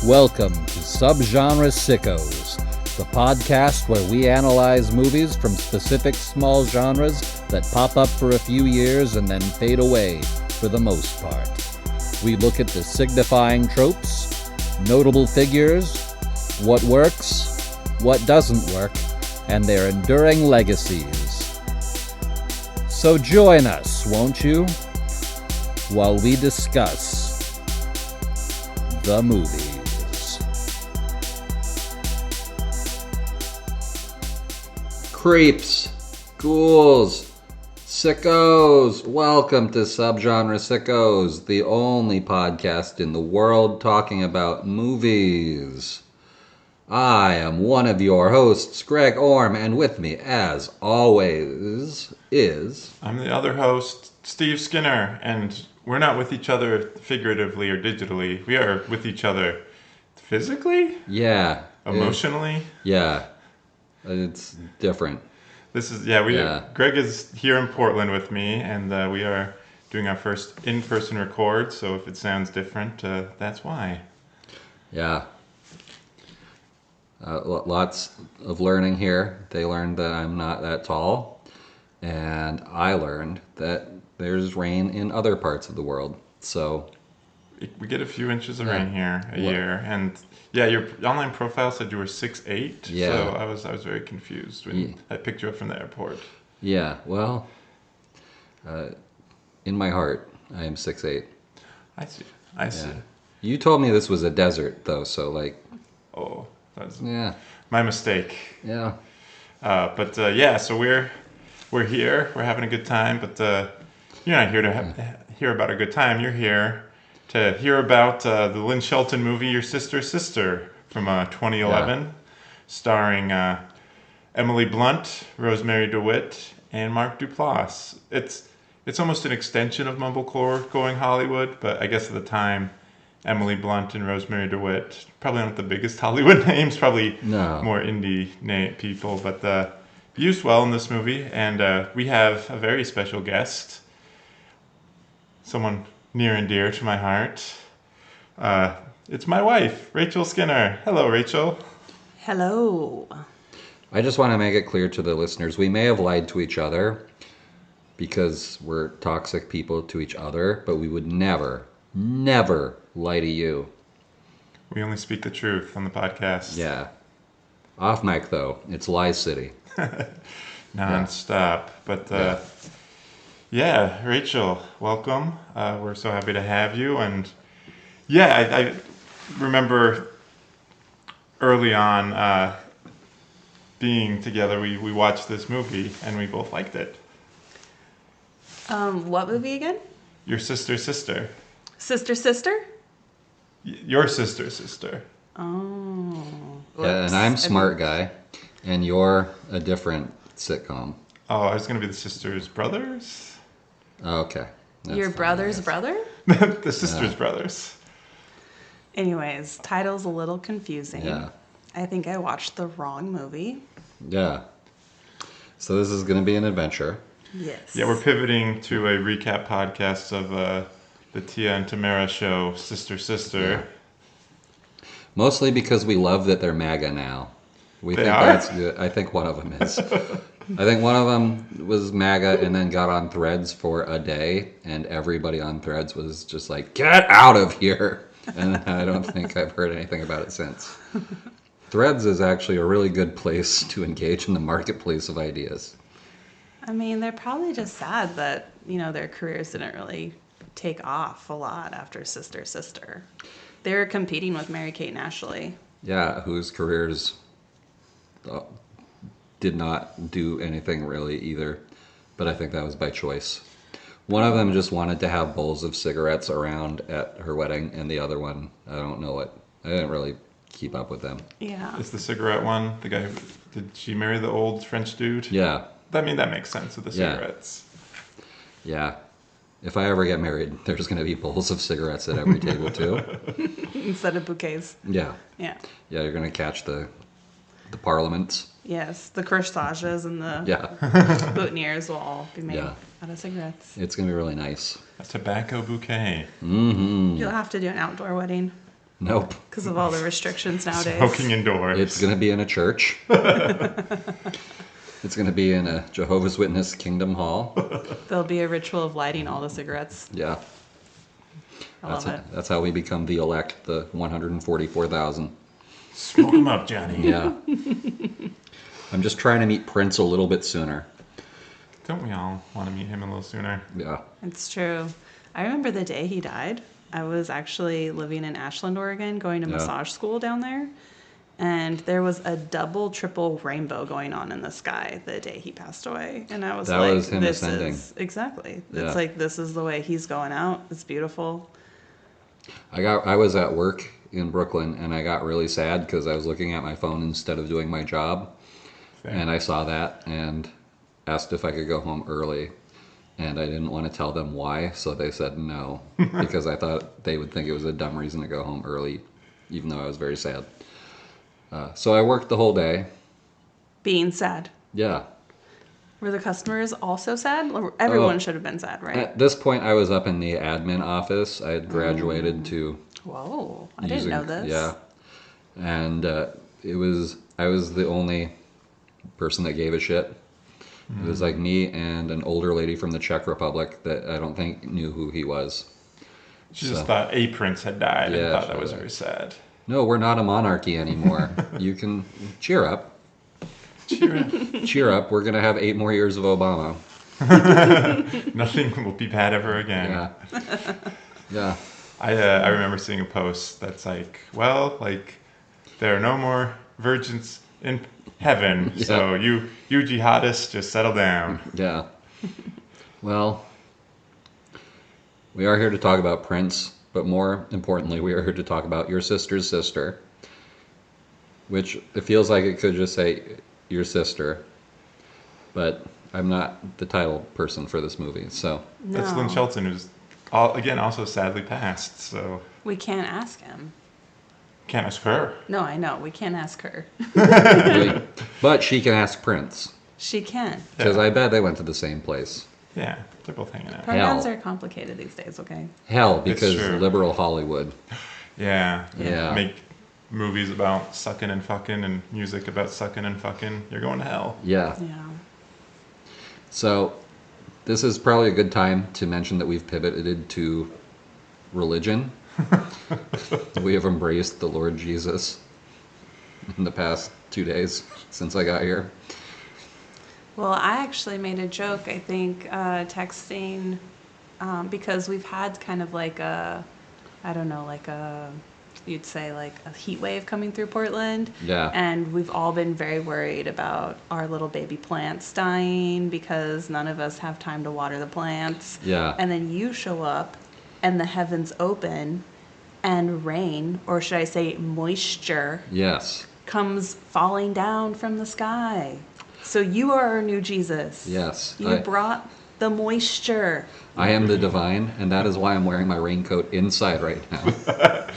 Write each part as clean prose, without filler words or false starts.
Welcome to Subgenre Sickos, the podcast where we analyze movies from specific small genres that pop up for a few years and then fade away for the most part. We look at the signifying tropes, notable figures, what works, what doesn't work, and their enduring legacies. So join us, won't you, while we discuss the movies. Creeps, ghouls, sickos, welcome to Subgenre Sickos, the only podcast in the world talking about movies. I am one of your hosts, Greg Orm, and with me, as always, is... I'm the other host, Steve Skinner, and we're not with each other figuratively or digitally. We are with each other physically? Yeah. Emotionally? Yeah. It's different. Greg is here in Portland with me, and we are doing our first in-person record, so if it sounds different, that's why. Yeah. Lots of learning here. They learned that I'm not that tall, and I learned that there's rain in other parts of the world. So we get a few inches of rain here a year, and your online profile said you were 6'8". Yeah. So I was very confused when I picked you up from the airport. Yeah. Well, in my heart, I am 6'8". I see. You told me this was a desert, though, so like. Oh. That's my mistake. Yeah. So we're here. We're having a good time, but you're not here to hear about a good time. You're here to hear about the Lynn Shelton movie, Your Sister's Sister, from 2011, starring Emily Blunt, Rosemary DeWitt, and Mark Duplass. It's almost an extension of Mumblecore going Hollywood, but I guess at the time, Emily Blunt and Rosemary DeWitt, probably not the biggest Hollywood names, probably more indie people, but used well in this movie. And we have a very special guest, someone near and dear to my heart. It's my wife, Rachel Skinner. Hello, Rachel. Hello. I just want to make it clear to the listeners, we may have lied to each other because we're toxic people to each other, but we would never lie to you. We only speak the truth on the podcast. Yeah. Off mic, though. It's Lie City. Non-stop. But, Rachel, welcome. We're so happy to have you. And, I remember early on being together, we watched this movie, and we both liked it. What movie again? Your Sister's Sister. Sister? Your Sister's Sister. Oh. Yeah, and I'm Smart Guy, and you're a different sitcom. Oh, I was going to be the Sisters Brothers. Okay. Your brother's brother? The Sisters Brothers. Anyways, title's a little confusing. Yeah. I think I watched the wrong movie. Yeah. So this is going to be an adventure. Yes. Yeah, we're pivoting to a recap podcast of the Tia and Tamara show, Sister. Yeah. Mostly because we love that they're MAGA now. We think that's good. I think one of them is. I think one of them was MAGA and then got on Threads for a day, and everybody on Threads was just like, "Get out of here!" And I don't think I've heard anything about it since. Threads is actually a really good place to engage in the marketplace of ideas. I mean, they're probably just sad that, their careers didn't really take off a lot after Sister. They were competing with Mary-Kate and Ashley. Yeah, whose careers did not do anything really either, but I think that was by choice. One of them just wanted to have bowls of cigarettes around at her wedding, and the other one, I didn't really keep up with them. Yeah. Is the cigarette one the guy did she marry the old French dude? Yeah. I mean, that makes sense with the cigarettes. Yeah. If I ever get married, there's going to be bowls of cigarettes at every table, too. Instead of bouquets. Yeah. Yeah. Yeah, you're going to catch the parliaments. Yes, the corsages and the boutonnieres will all be made out of cigarettes. It's going to be really nice. A tobacco bouquet. Mm-hmm. You'll have to do an outdoor wedding. Nope. because of all the restrictions nowadays. Smoking indoors. It's going to be in a church. It's going to be in a Jehovah's Witness Kingdom Hall. There'll be a ritual of lighting all the cigarettes. Yeah. I love it. That's how we become the elect, the 144,000. Smoke them up, Johnny. Yeah. I'm just trying to meet Prince a little bit sooner. Don't we all want to meet him a little sooner? Yeah. It's true. I remember the day he died. I was actually living in Ashland, Oregon, going to massage school down there. And there was a double, triple rainbow going on in the sky the day he passed away. And I was That like, was him this ascending. is, exactly. Yeah. It's like, this is the way he's going out. It's beautiful. I was at work in Brooklyn, and I got really sad because I was looking at my phone instead of doing my job. Fair. And I saw that and asked if I could go home early. And I didn't want to tell them why, so they said no. Because I thought they would think it was a dumb reason to go home early, even though I was very sad. So I worked the whole day. Being sad. Yeah. Were the customers also sad? Everyone Oh. should have been sad, right? At this point, I was up in the admin office. I had graduated to Whoa, I didn't using, know this. Yeah. And I was the only person that gave a shit. It was like me and an older lady from the Czech Republic that I don't think knew who he was. She just thought a prince had died Yeah, and thought she that was was. very sad. No, we're not a monarchy anymore. You can cheer up. Cheer up. Cheer up. We're going to have 8 more years of Obama. Nothing will be bad ever again. Yeah. Yeah. I remember seeing a post that's like, well, like, there are no more virgins in heaven, Yeah. so you jihadists just settle down. Yeah. Well, we are here to talk about Prince, but more importantly, we are here to talk about your sister's sister, which it feels like it could just say your sister, but I'm not the title person for this movie, so That's No. Lynn Shelton, who's, again, also sadly passed, so We can't ask him. can't ask her. No, I know. We can't ask her. but she can ask Prince, She can. because Yeah. I bet they went to the same place. Yeah, they're both hanging out. Pronouns Hell. are complicated these days, okay? Hell, because true. liberal Hollywood. Yeah. Yeah. Make movies about sucking and fucking and music about sucking and fucking. You're going to hell. Yeah. Yeah. So, this is probably a good time to mention that we've pivoted to religion. We have embraced the Lord Jesus in the past 2 days since I got here. Well, I actually made a joke, I think, texting, because we've had kind of like a, I don't know, like a, you'd say like a heat wave coming through Portland. Yeah. And we've all been very worried about our little baby plants dying because none of us have time to water the plants. Yeah. And then you show up and the heavens open and rain, or should I say moisture, Yes. comes falling down from the sky. So you are our new Jesus. Yes. You brought the moisture. I am the divine, and that is why I'm wearing my raincoat inside right now.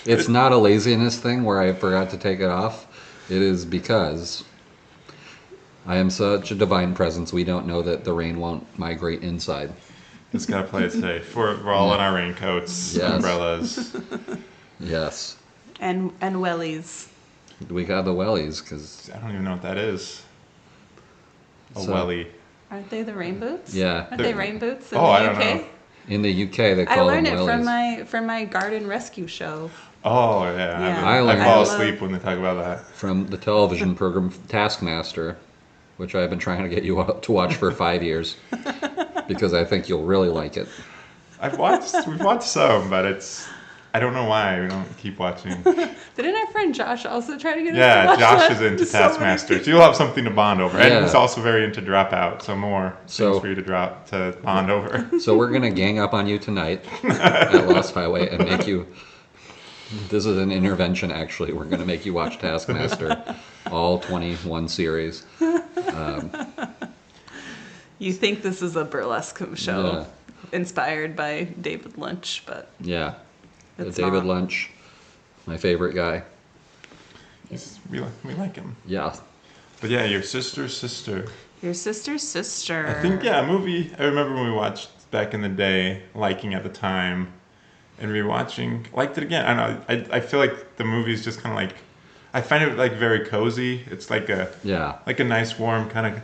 It's not a laziness thing where I forgot to take it off. It is because I am such a divine presence, we don't know that the rain won't migrate inside. Just gotta play it safe. We're all in our raincoats, Yes. umbrellas. Yes. And wellies. We got the wellies, because, I don't even know what that is. A So- welly. Aren't they the rain boots? Yeah. Aren't they rain boots in Oh, the I UK? don't know. in the UK they I call them learned it wellies. from my garden rescue show. Oh, yeah. Yeah. I I learned- fall I asleep love- when they talk about that. From the television program Taskmaster, which I've been trying to get you to watch for 5 years, because I think you'll really like it. We've watched some, but I don't know why we don't keep watching. Didn't our friend Josh also try to get us to Yeah, watch Josh that? is into So many Taskmaster. people. So you'll have something to bond over. Yeah. And he's also very into Dropout, so more So- things for you to bond over. So we're gonna gang up on you tonight at Lost Highway and make you. This is an intervention, actually. We're gonna make you watch Taskmaster, all 21 series. You think this is a burlesque show Yeah. inspired by David Lynch, but Yeah, it's David not. Lynch, my favorite guy. We like him. Yeah, But yeah, your sister's sister. Your sister's sister. I think, yeah, a movie I remember when we watched back in the day, liking at the time. and rewatching, liked it again. I don't know. I feel like the movie's just kind of like, I find it like very cozy. It's like a nice warm kind of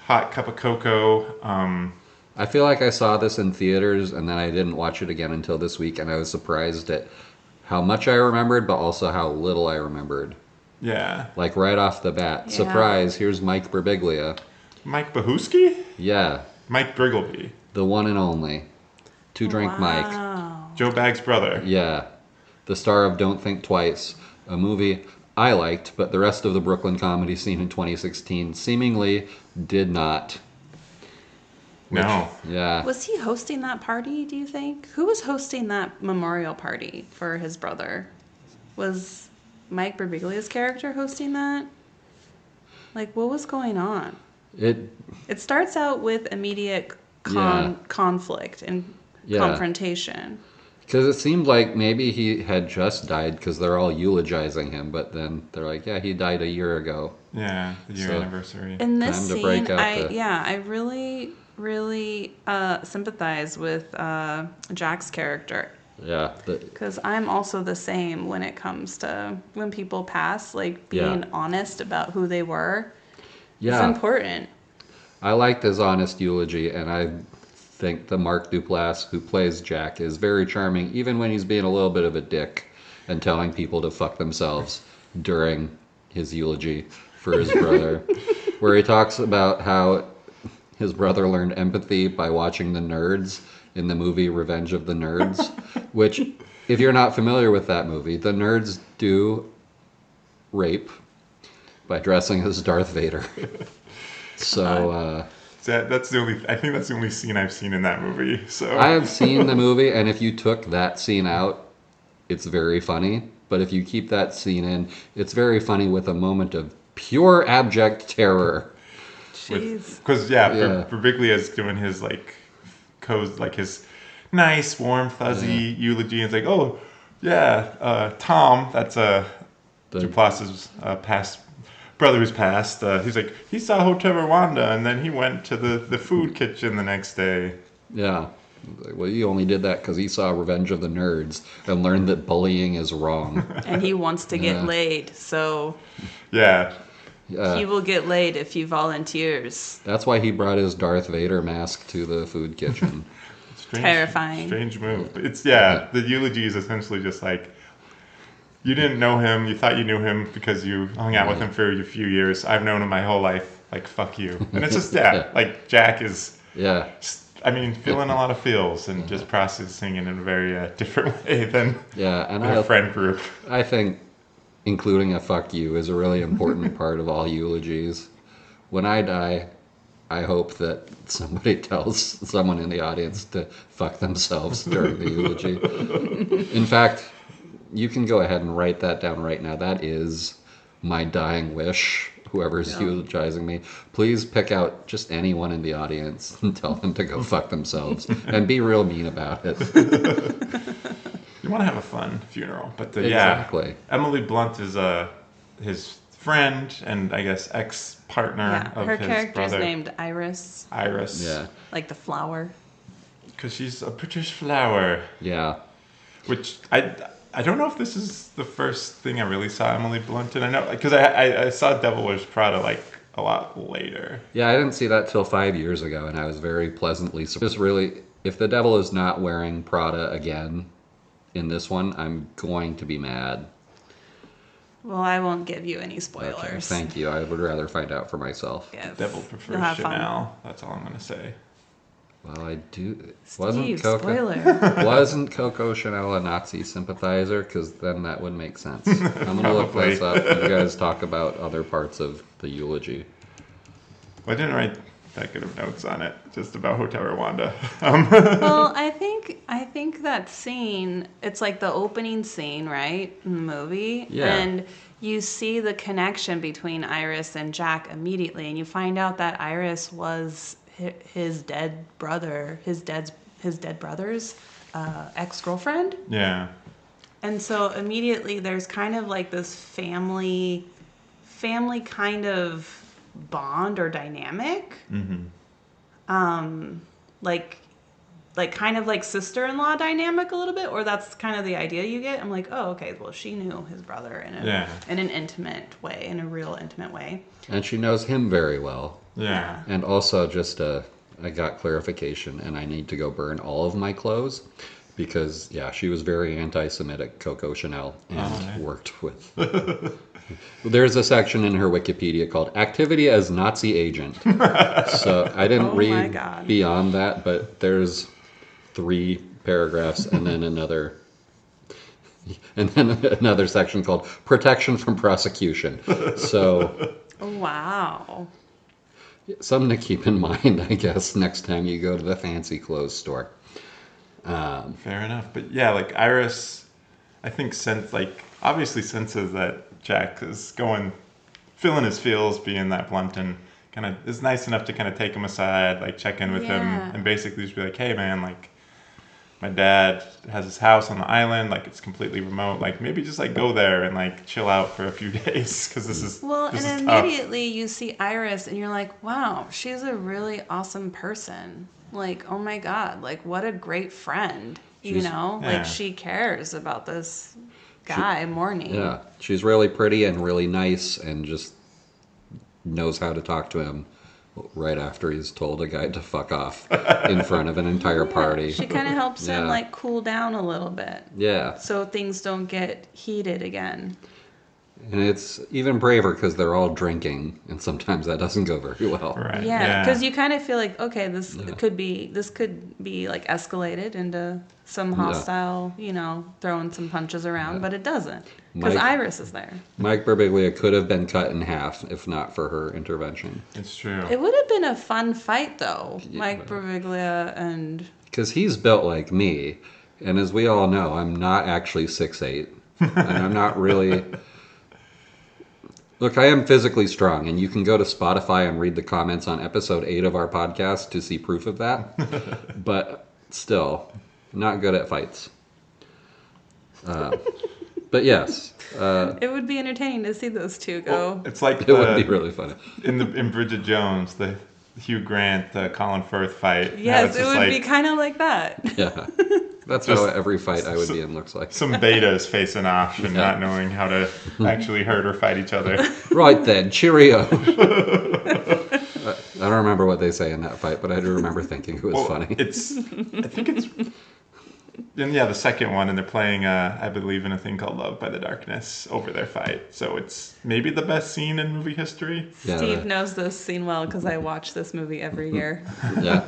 hot cup of cocoa. I feel like I saw this in theaters and then I didn't watch it again until this week, and I was surprised at how much I remembered, but also how little I remembered. Yeah. Like right off the bat, surprise! Here's Mike Birbiglia. Mike Bahuski? Yeah. Mike Briggleby. The one and only. Two Drink Mike. Joe Bag's brother. Yeah. The star of Don't Think Twice, a movie I liked, but the rest of the Brooklyn comedy scene in 2016 seemingly did not. No. Yeah. Was he hosting that party, do you think? Who was hosting that memorial party for his brother? Was Mike Birbiglia's character hosting that? Like, what was going on? It starts out with immediate conflict and confrontation. Because it seemed like maybe he had just died because they're all eulogizing him, but then they're like, yeah, he died a year ago. Yeah, the year anniversary. In this scene, I really sympathize with Jack's character. Yeah. Because I'm also the same when it comes to when people pass, like being honest about who they were is important. I liked his honest eulogy, and I think the Mark Duplass who plays Jack is very charming, even when he's being a little bit of a dick and telling people to fuck themselves during his eulogy for his brother, where he talks about how his brother learned empathy by watching The Nerds in the movie Revenge of the Nerds, which, if you're not familiar with that movie, the nerds do rape by dressing as Darth Vader. So, that's the only. I think that's the only scene I've seen in that movie. So I have seen the movie, and if you took that scene out, it's very funny. But if you keep that scene in, it's very funny with a moment of pure abject terror. Jeez. Because Birbiglia's doing his his nice, warm, fuzzy eulogy. And it's like, oh yeah, Tom. That's Duplass's past brother who's passed. He's like, he saw Hotel Rwanda, and then he went to the food kitchen the next day. Yeah. Well, he only did that because he saw Revenge of the Nerds and learned that bullying is wrong. And he wants to get laid, so he will get laid if he volunteers. That's why he brought his Darth Vader mask to the food kitchen. Terrifying. Strange move. It's the eulogy is essentially just like, you didn't know him, you thought you knew him because you hung out with him for a few years. I've known him my whole life. Like, fuck you. And it's just like Jack is feeling a lot of feels and just processing it in a very different way than a friend group. I think including a fuck you is a really important part of all eulogies. When I die, I hope that somebody tells someone in the audience to fuck themselves during the eulogy. In fact, you can go ahead and write that down right now. That is my dying wish. Whoever's eulogizing me, please pick out just anyone in the audience and tell them to go fuck themselves and be real mean about it. You want to have a fun funeral, but exactly. Emily Blunt is his friend and I guess ex-partner of his brother. Her character's named Iris. Yeah. Like the flower. Because she's a British flower. Yeah. Which I don't know if this is the first thing I really saw Emily Blunt in. I know because I saw Devil Wears Prada like a lot later. Yeah, I didn't see that till 5 years ago, and I was very pleasantly surprised. Just really, if the devil is not wearing Prada again in this one, I'm going to be mad. Well, I won't give you any spoilers. Okay, thank you. I would rather find out for myself. Yes. The devil prefers Chanel. That's all I'm going to say. Well, I do. Steve, Wasn't Coco Chanel a Nazi sympathizer? Because then that would make sense. I'm going to look this up. You guys talk about other parts of the eulogy. Well, I didn't write that good of notes on it, just about Hotel Rwanda. Well, I think that scene, it's like the opening scene, right, in the movie? Yeah. And you see the connection between Iris and Jack immediately, and you find out that Iris was his dead brother's ex-girlfriend. Yeah. And so immediately there's kind of like this family kind of bond or dynamic. Mm-hmm. Like like kind of like sister-in-law dynamic a little bit, or that's kind of the idea you get. I'm like, oh, okay, well, she knew his brother in an intimate way, in a real intimate way. And she knows him very well. Yeah. And also just I got clarification, and I need to go burn all of my clothes because, yeah, she was very anti-Semitic, Coco Chanel, and worked with... There's a section in her Wikipedia called Activity as Nazi Agent. So I didn't read beyond that, but there's 3 paragraphs and then another section called Protection from Prosecution. So Wow. something to keep in mind, I guess, next time you go to the fancy clothes store. Fair enough. But yeah, like Iris, I think obviously senses that Jack is feeling his feels, being that blunt, and kind of is nice enough to kind of take him aside, like check in with him, and basically just be like, hey man, like my dad has his house on the island, like it's completely remote, like maybe just like go there and like chill out for a few days because this is immediately you see Iris and you're like, wow, she's a really awesome person. Like, oh my God, like what a great friend, like she cares about this guy mourning. Yeah, she's really pretty and really nice and just knows how to talk to him right after he's told a guy to fuck off in front of an entire party. She kind of helps him like cool down a little bit. Yeah. So things don't get heated again. And it's even braver because they're all drinking, and sometimes that doesn't go very well. Right. Yeah, because you kind of feel like, okay, this could be like escalated into some hostile, throwing some punches around, but it doesn't because Iris is there. Mike Birbiglia could have been cut in half if not for her intervention. It's true. It would have been a fun fight though, Mike Birbiglia and... Because he's built like me, and as we all know, I'm not actually 6'8", and I'm not really... Look, I am physically strong, and you can go to Spotify and read the comments on episode 8 of our podcast to see proof of that. But still, not good at fights. But yes. It would be entertaining to see those two go. Well, it's like it would be really funny. In Bridget Jones, the Hugh Grant, Colin Firth fight. Yes, it would be kind of like that. Yeah. That's how every fight I would be in looks like. Some betas facing off and not knowing how to actually hurt or fight each other. Right then, cheerio. I don't remember what they say in that fight, but I do remember thinking it was funny. I think it's... And the second one, and they're playing, I believe, in a thing called Love by the Darkness over their fight. So it's maybe the best scene in movie history. Yeah, Steve knows this scene well because I watch this movie every year. Yeah.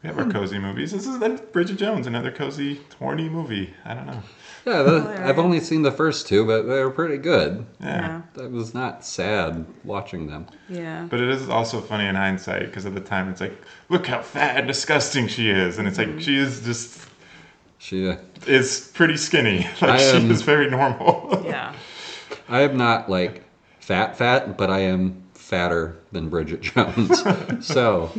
We have our cozy movies. This is Bridget Jones, another cozy, horny movie. I don't know. Yeah, I've only seen the first 2, but they were pretty good. Yeah. I was not sad watching them. Yeah. But it is also funny in hindsight because at the time it's like, look how fat and disgusting she is. And it's like, she is just... She is pretty skinny. Like, she is very normal. Yeah. I am not, like, fat, but I am fatter than Bridget Jones. So...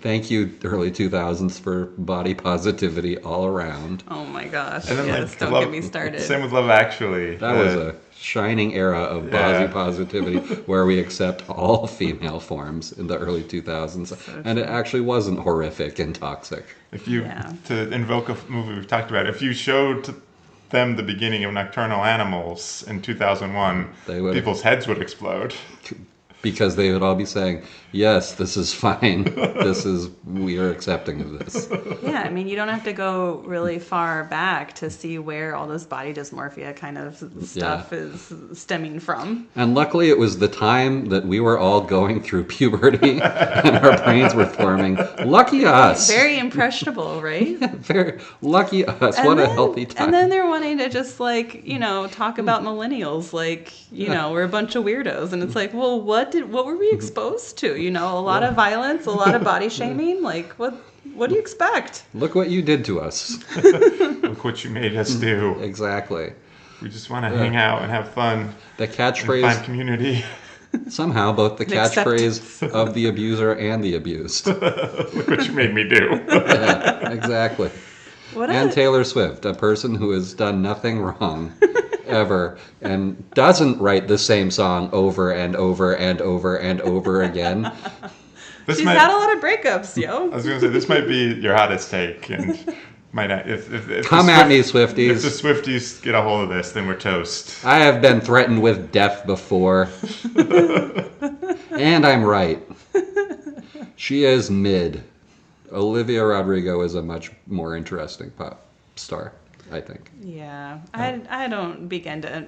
Thank you, early 2000s, for body positivity all around. Oh my gosh. And then, yes, don't get me started. Same with Love Actually. That was a shining era of body positivity where we accept all female forms in the early 2000s. And it actually wasn't horrific and toxic. If you, to invoke a movie we've talked about, if you showed them the beginning of Nocturnal Animals in 2001, people's heads would explode. Because they would all be saying, yes, this is fine. We are accepting of this. Yeah, I mean, you don't have to go really far back to see where all this body dysmorphia kind of stuff is stemming from. And luckily it was the time that we were all going through puberty and our brains were forming. Lucky us. Very impressionable, right? Very lucky us. What a healthy time. And then they're wanting to just talk about millennials like, we're a bunch of weirdos. And it's like, well, what were we exposed to? A lot of violence, a lot of body shaming. Like, what do you expect? Look what you did to us. Look what you made us do. Exactly. We just want to hang out and have fun. The catchphrase. And find community. Somehow, both the catchphrase of the abuser and the abused. Look what you made me do. Yeah, exactly. Taylor Swift, a person who has done nothing wrong ever and doesn't write the same song over and over and over and over again. She's had a lot of breakups, yo. I was gonna say this might be your hottest take, and might not, if Come at me, Swifties. If the Swifties get a hold of this, then we're toast. I have been threatened with death before. And I'm right. She is mid. Olivia Rodrigo is a much more interesting pop star, I think. Yeah, I don't begin to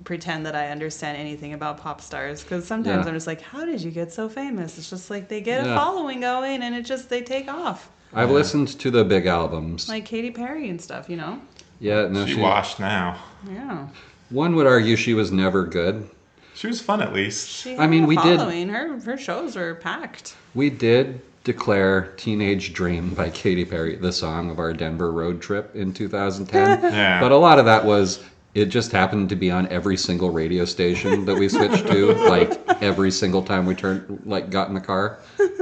pretend that I understand anything about pop stars, because sometimes I'm just like, how did you get so famous? It's just like they get a following going and they take off. I've listened to the big albums, like Katy Perry and stuff, you know. Yeah, no, she washed now. Yeah. One would argue she was never good. She was fun at least. She had a following. Her shows were packed. We did declare Teenage Dream by Katy Perry the song of our Denver road trip in 2010. Yeah. But a lot of that was, it just happened to be on every single radio station that we switched to, like every single time we got in the car,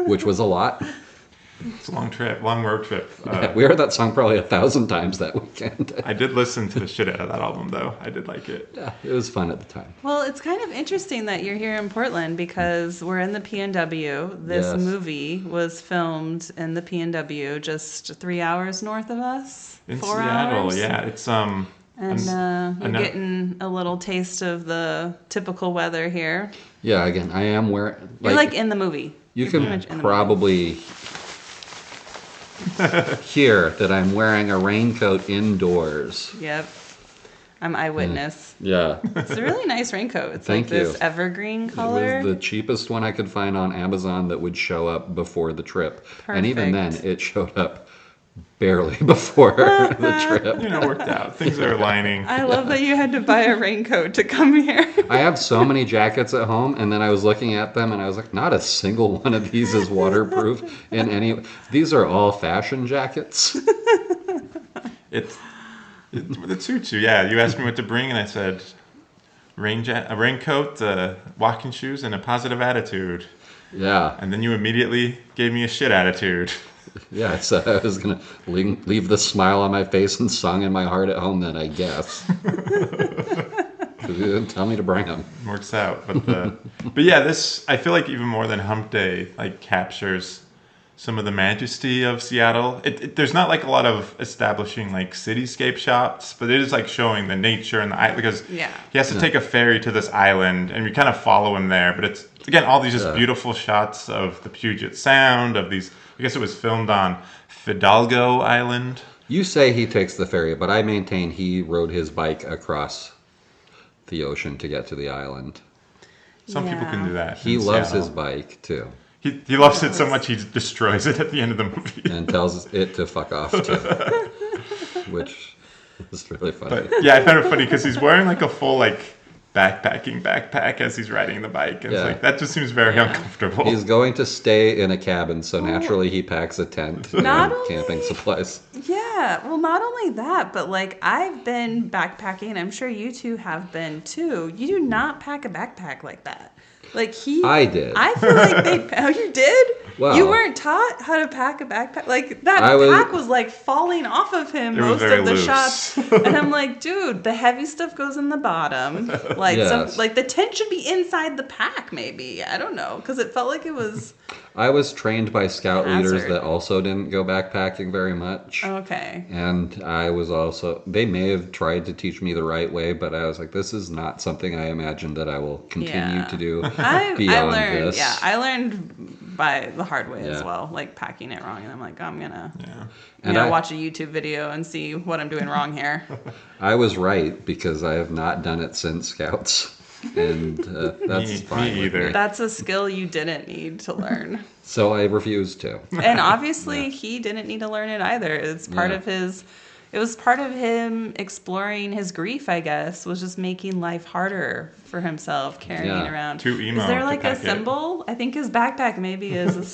which was a lot. It's a long road trip. We heard that song probably 1,000 times that weekend. I did listen to the shit out of that album, though. I did like it. Yeah, it was fun at the time. Well, it's kind of interesting that you're here in Portland, because we're in the PNW. This movie was filmed in the PNW, just 3 hours north of us. In 4 Seattle, hours. yeah. It's And you're getting a little taste of the typical weather here. Yeah, again, I am wearing... You're like in the movie. You can probably hear that I'm wearing a raincoat indoors. Yep. I'm eyewitness. Yeah. It's a really nice raincoat. It's Thank this you. evergreen color. It was the cheapest one I could find on Amazon that would show up before the trip. And even then, it showed up barely before the trip. Worked out. Things are aligning. I love that you had to buy a raincoat to come here. I have so many jackets at home, and then I was looking at them, and I was like, not a single one of these is waterproof in any... These are all fashion jackets. It suits you, yeah. You asked me what to bring, and I said, a raincoat, walking shoes, and a positive attitude. Yeah. And then you immediately gave me a shit attitude. Yeah, so I was going to leave the smile on my face and song in my heart at home then, I guess. You didn't tell me to bring them. Works out. But yeah, this, I feel like even more than Hump Day, captures some of the majesty of Seattle. There's not a lot of establishing cityscape shots, but it is showing the nature and the island, because he has to take a ferry to this island, and we kind of follow him there. But it's, again, all these just beautiful shots of the Puget Sound, of these... I guess it was filmed on Fidalgo Island. You say he takes the ferry, but I maintain he rode his bike across the ocean to get to the island. Some people can do that. He loves his bike, too. He loves it so much he destroys it at the end of the movie. And tells it to fuck off, too. Which is really funny. But, yeah, I found it funny because he's wearing a full backpack as he's riding the bike. And it's that just seems very uncomfortable. He's going to stay in a cabin, so naturally he packs a tent and camping supplies. Yeah, well, not only that, but I've been backpacking. I'm sure you two have been too. You do not pack a backpack like that. I did. I feel like oh, you did? Well, you weren't taught how to pack a backpack. Pack was falling off of him most of the shots. And I'm like, dude, the heavy stuff goes in the bottom. The tent should be inside the pack, maybe. I don't know, because it felt like it was... I was trained by scout leaders that also didn't go backpacking very much. Okay. And I was also... They may have tried to teach me the right way, but I was like, this is not something I imagine that I will continue to do beyond this. Yeah, I learned by the hard way as well, packing it wrong. And I'm like, I'm going to watch a YouTube video and see what I'm doing wrong here. I was right, because I have not done it since Scouts. And that's fine. Me either. That's a skill you didn't need to learn. So I refused to. And obviously he didn't need to learn it either. It's part of his... It was part of him exploring his grief, I guess, was just making life harder for himself, carrying around. Too emo. Is there a symbol? I think his backpack maybe is a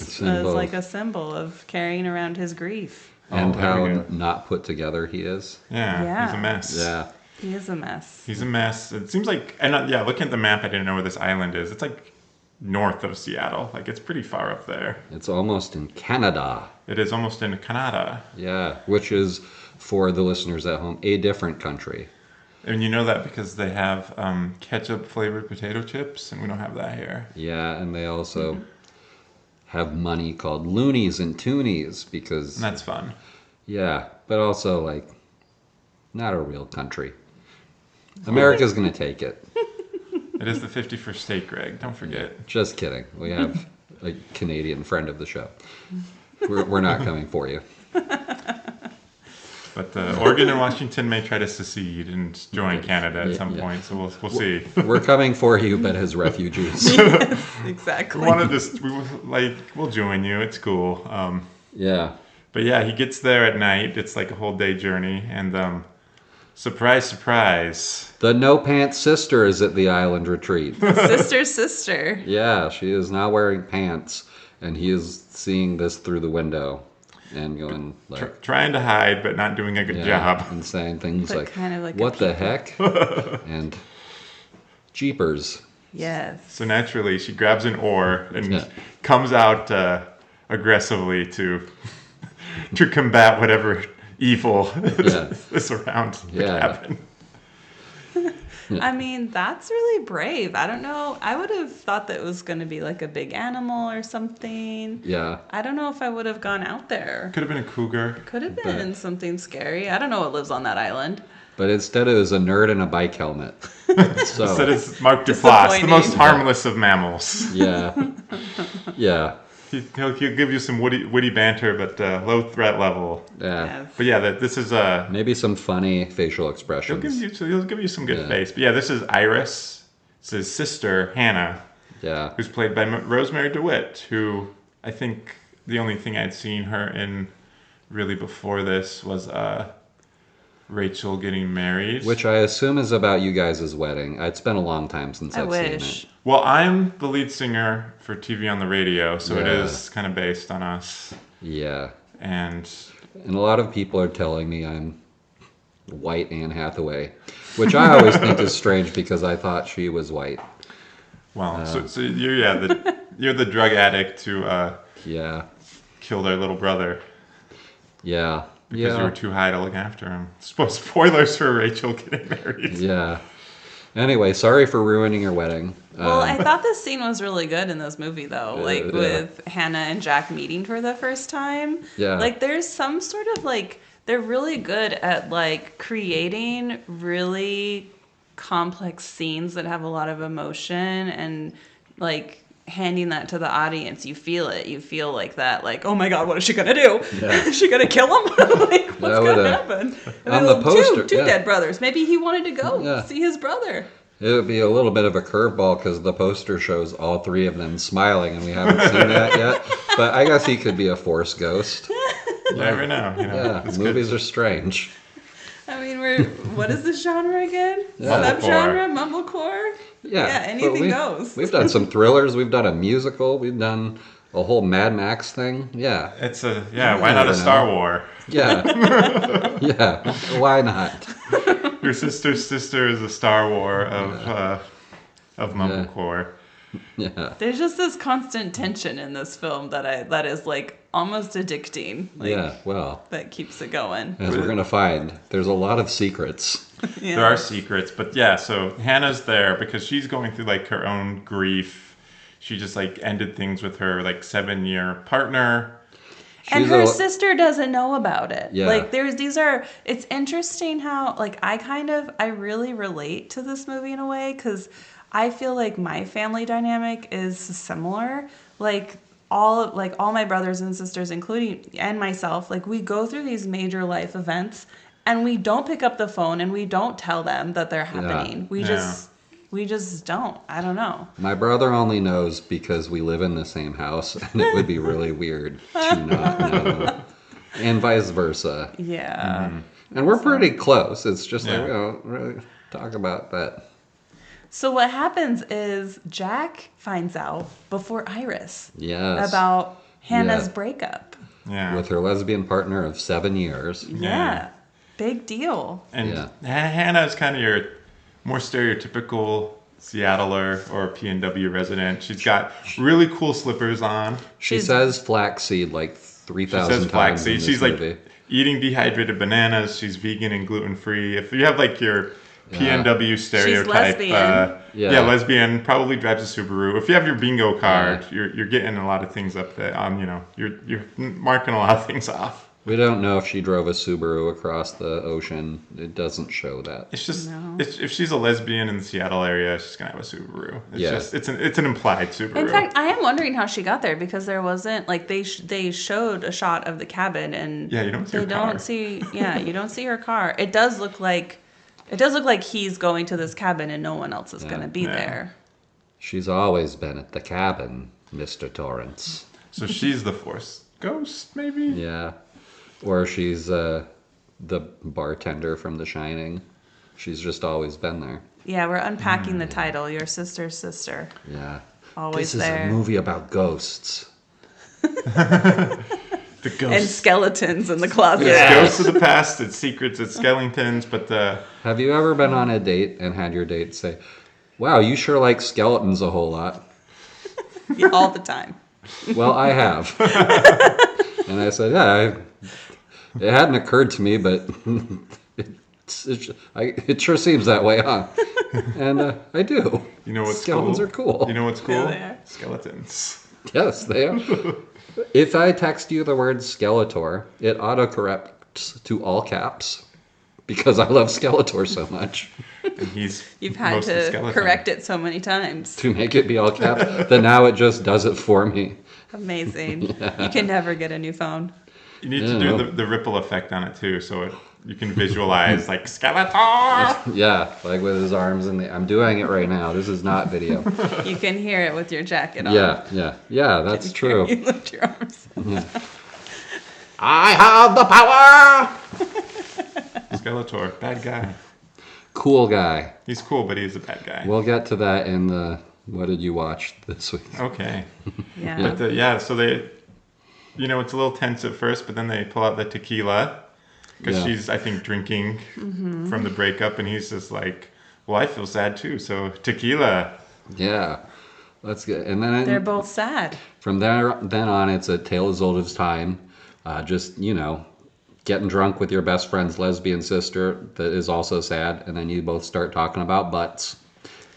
symbol of carrying around his grief. And how not put together he is. Yeah, he's a mess. Yeah. He is a mess. He's a mess. It seems looking at the map, I didn't know where this island is. It's north of Seattle. It's pretty far up there. It's almost in Canada. It is almost in Canada. Yeah, which is, for the listeners at home, a different country. And you know that because they have ketchup-flavored potato chips, and we don't have that here. Yeah, and they also have money called loonies and toonies because... And that's fun. Yeah, but also, like, not a real country. America's going to take it. It is the 51st state, Greg. Don't forget. Just kidding. We have a Canadian friend of the show. We're not coming for you. But Oregon and Washington may try to secede and join Canada at some point, so we'll see. We're coming for you, but as refugees. Yes, exactly. We'll join you. It's cool. Yeah. But yeah, he gets there at night. It's like a whole day journey, and surprise, surprise. The no pants sister is at the island retreat. Sister. Yeah, she is now wearing pants, and he is seeing this through the window and going like... Trying to hide, but not doing a good job. And saying things But like, kind of like what the heck? And jeepers. Yes. So naturally, she grabs an oar and comes out aggressively to combat whatever evil is around the cabin. I mean, that's really brave. I don't know. I would have thought that it was going to be like a big animal or something. Yeah. I don't know if I would have gone out there. Could have been a cougar. Could have been something scary. I don't know what lives on that island. But instead it was a nerd in a bike helmet. So Instead it's Mark Duplass, the most harmless of mammals. Yeah. He'll give you some witty banter, but low threat level. Yeah. Yes. But yeah, this is maybe some funny facial expressions. He'll give you some good face. But yeah, this is Iris. It's his sister Hannah. Yeah. Who's played by Rosemary DeWitt, who I think the only thing I'd seen her in really before this was Rachel Getting Married. Which I assume is about you guys' wedding. It's been a long time since I've seen it. Well, I'm the lead singer for TV on the Radio, so it is kind of based on us. Yeah. And a lot of people are telling me I'm white Anne Hathaway, which I always think is strange because I thought she was white. Well, so you're the drug addict who killed our little brother. Yeah. Because you were too high to look after him. Spoilers for Rachel Getting Married. Yeah. Anyway, sorry for ruining your wedding. Well, I thought this scene was really good in this movie, though. Like, with Hannah and Jack meeting for the first time. Yeah. Like, there's some sort of, like, they're really good at, like, creating really complex scenes that have a lot of emotion and, like, handing that to the audience. You feel it. You feel like that, like, oh my God, what is she gonna do? Yeah. Is she gonna kill him? Like, what's gonna happen? On the poster, two dead brothers. Maybe he wanted to go see his brother. It would be a little bit of a curveball because the poster shows all three of them smiling, and we haven't seen that yet. But I guess he could be a Force ghost. You never know. Movies are strange. I mean, what is this genre again? Yeah. Subgenre, mumblecore. Yeah, anything goes. We've done some thrillers. We've done a musical. We've done a whole Mad Max thing. Yeah. It's why not a Star War? Yeah. Yeah. Why not? Your sister's sister is a Star War of mumblecore. Yeah. There's just this constant tension in this film that is like almost addicting. Like, that keeps it going. As we're gonna find, there's a lot of secrets. There are secrets, but so Hannah's there because she's going through like her own grief. She just like ended things with her like 7-year partner. And her sister doesn't know about it. Yeah. Like it's interesting how like I really relate to this movie in a way because I feel like my family dynamic is similar. Like all my brothers and sisters, including and myself, like we go through these major life events and we don't pick up the phone and we don't tell them that they're happening. We just don't. I don't know. My brother only knows because we live in the same house, and it would be really weird to not know. And vice versa. Yeah. Mm-hmm. And we're pretty close. It's just like we don't really talk about that. So what happens is Jack finds out before Iris about Hannah's breakup. Yeah. With her lesbian partner of 7 years. Yeah. Big deal. And Hannah is kind of your more stereotypical Seattler or PNW resident. She's got really cool slippers on. She says flaxseed like 3,000 times in this She's movie. like eating dehydrated bananas. She's vegan and gluten-free. If you have like your PNW stereotype. lesbian. Yeah, lesbian, probably drives a Subaru. If you have your bingo card, you're getting a lot of things up there. You're marking a lot of things off. We don't know if she drove a Subaru across the ocean. It doesn't show that. It's just No. if she's a lesbian in the Seattle area, she's gonna have a Subaru. It's an implied Subaru. In fact, I am wondering how she got there because there wasn't like they showed a shot of the cabin and you don't see they her car. don't see you don't see her car. It does look like he's going to this cabin and no one else is going to be there. She's always been at the cabin, Mr. Torrance. So she's the Force ghost, maybe. Yeah. Or she's the bartender from The Shining. She's just always been there. Yeah, we're unpacking the title. Your sister's sister. Yeah. Always this there. This is a movie about ghosts. The ghosts. And skeletons in the closet. It's ghosts of the past. It's secrets. It's skeletons. But have you ever been on a date and had your date say, "Wow, you sure like skeletons a whole lot"? Yeah, all the time. Well, I have. And I said, "Yeah, it hadn't occurred to me, but it sure seems that way, huh?" And I do. you know what's Skeletons cool? are cool. You know what's cool? Yeah, they are. Skeletons. Yes, they are. If I text you the word Skeletor, it autocorrects to all caps because I love Skeletor so much. And You've had mostly to skeleton. correct it so many times. To make it be all caps, then now it just does it for me. Amazing. You can never get a new phone. You need to do the ripple effect on it too, so you can visualize like Skeletor. Yeah, like with his arms in the. I'm doing it right now. This is not video. You can hear it with your jacket on. Yeah. That's true. You lift your arms. I have the power. Skeletor, bad guy. Cool guy. He's cool, but he's a bad guy. We'll get to that in the. What did you watch this week? Okay. Yeah. But so they, it's a little tense at first, but then they pull out the tequila because she's, I think, drinking from the breakup, and he's just like, "Well, I feel sad too, so tequila." Yeah, let's get. And then They're both sad. From then on, it's a tale as old as time. Just getting drunk with your best friend's lesbian sister that is also sad, and then you both start talking about butts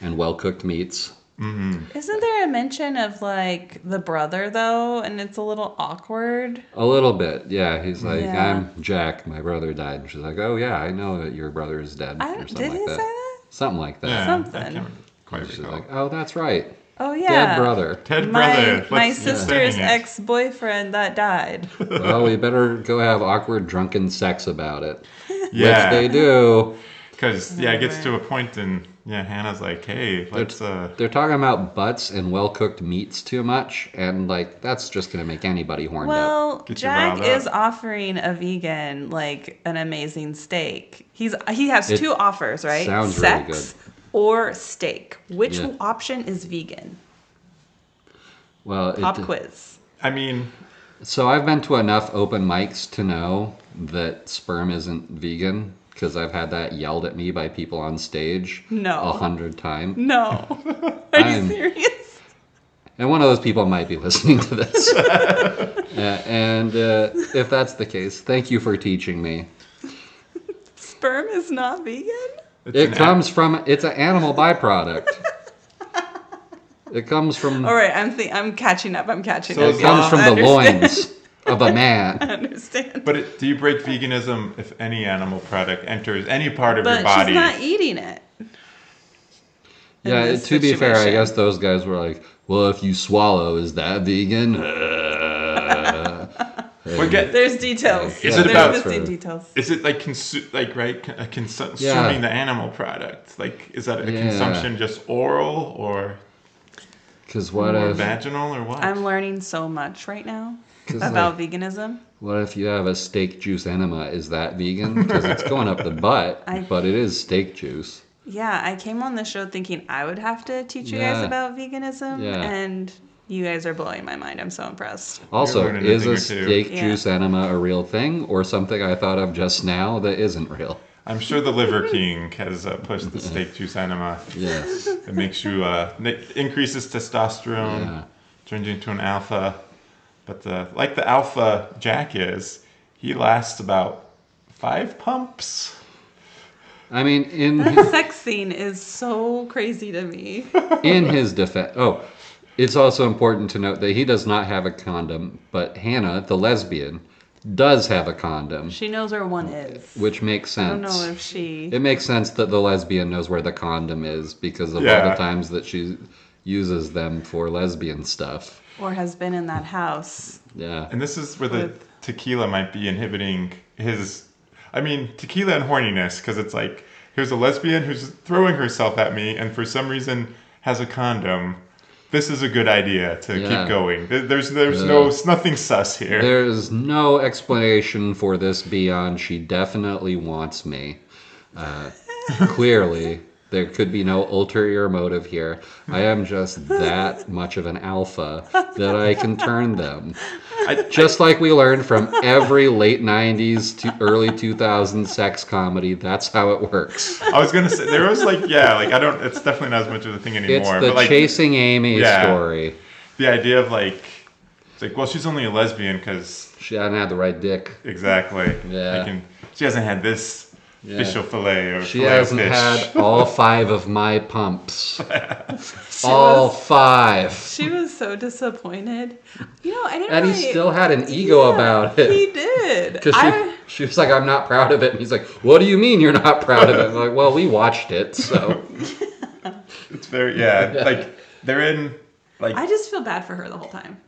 and well-cooked meats. Mm-hmm. Isn't there a mention of like the brother though, and it's a little awkward? A little bit, yeah. He's like, Yeah. "I'm Jack. My brother died." And she's like, "Oh yeah, I know that your brother is dead," or something Did like he that. say that? Something like that. Yeah, Something. I can't quite She's recall. like, "Oh, that's right. Oh yeah. Dead brother." Dead brother. My Let's sister's bang it. ex-boyfriend that died. Well, we better go have awkward drunken sex about it. Yeah. Which they do. Because it gets to a point, and Hannah's like, "Hey, let's." They're talking about butts and well-cooked meats too much, and like that's just gonna make anybody horned up. Well, Get you Jack riled up. is offering a vegan like an amazing steak. He has two offers, right? sounds really Sex or steak. Which Yeah. option is vegan? Well, Pop quiz. I mean, so I've been to enough open mics to know that sperm isn't vegan because I've had that yelled at me by people on stage No. 100 times. No. Are you I'm- serious? And one of those people might be listening to this. And if that's the case, thank you for teaching me. Sperm is not vegan? It's an animal byproduct. It comes from All right, I'm catching up. I'm catching So up. it comes Yes, from I the understand. loins of a man. I understand. But do you break veganism if any animal product enters any part of your But body? she's not eating it. in Yeah, this to be fair, I situation. guess those guys were like, "Well, if you swallow, is that vegan?" There's details. Is it There's about- missing details. Is it like consuming the animal product? Like, is that a Yeah. consumption just oral or Because what if vaginal or what? I'm learning so much right now 'Cause, about veganism. what if you have a steak juice enema? Is that vegan? Because it's going up the butt, but it is steak juice. Yeah, I came on the show thinking I would have to teach you guys Yeah. about veganism, Yeah. and you guys are blowing my mind. I'm so impressed. Also, learning a is thing a or two. steak Yeah. juice enema a real thing, or something I thought of just now that isn't real? I'm sure the Liver King has pushed the steak juice enema. Yes. It makes you increases testosterone, Yeah. turns you into an alpha. But like the alpha Jack is, he lasts about 5 pumps. I mean, That sex scene is so crazy to me. in his defense... Oh, it's also important to note that he does not have a condom, but Hannah, the lesbian, does have a condom. She knows where one is. Which makes sense. I don't know if she... It makes sense that the lesbian knows where the condom is because of all the times that she uses them for lesbian stuff. Or has been in that house. Yeah. And this is where the tequila might be inhibiting his... I mean, tequila and horniness, because it's like, here's a lesbian who's throwing herself at me and for some reason has a condom. This is a good idea to keep going. There's nothing sus here. There's no explanation for this beyond she definitely wants me. Clearly, there could be no ulterior motive here. I am just that much of an alpha that I can turn them. Just like we learned from every late 90s to early 2000s sex comedy, that's how it works. I was gonna say there was it's definitely not as much of a thing anymore. It's the Chasing Amy story. The idea of it's like, well, she's only a lesbian because she hasn't had the right dick. Exactly. Yeah. She hasn't had this fish fillet or she filet hasn't of fish. had all 5 of my pumps. All 5. She was so disappointed. And he still had an ego about it. He did. Because she was like, I'm not proud of it. And he's like, what do you mean you're not proud of it? I'm like, well, we watched it, so. It's very, like, they're in, like. I just feel bad for her the whole time.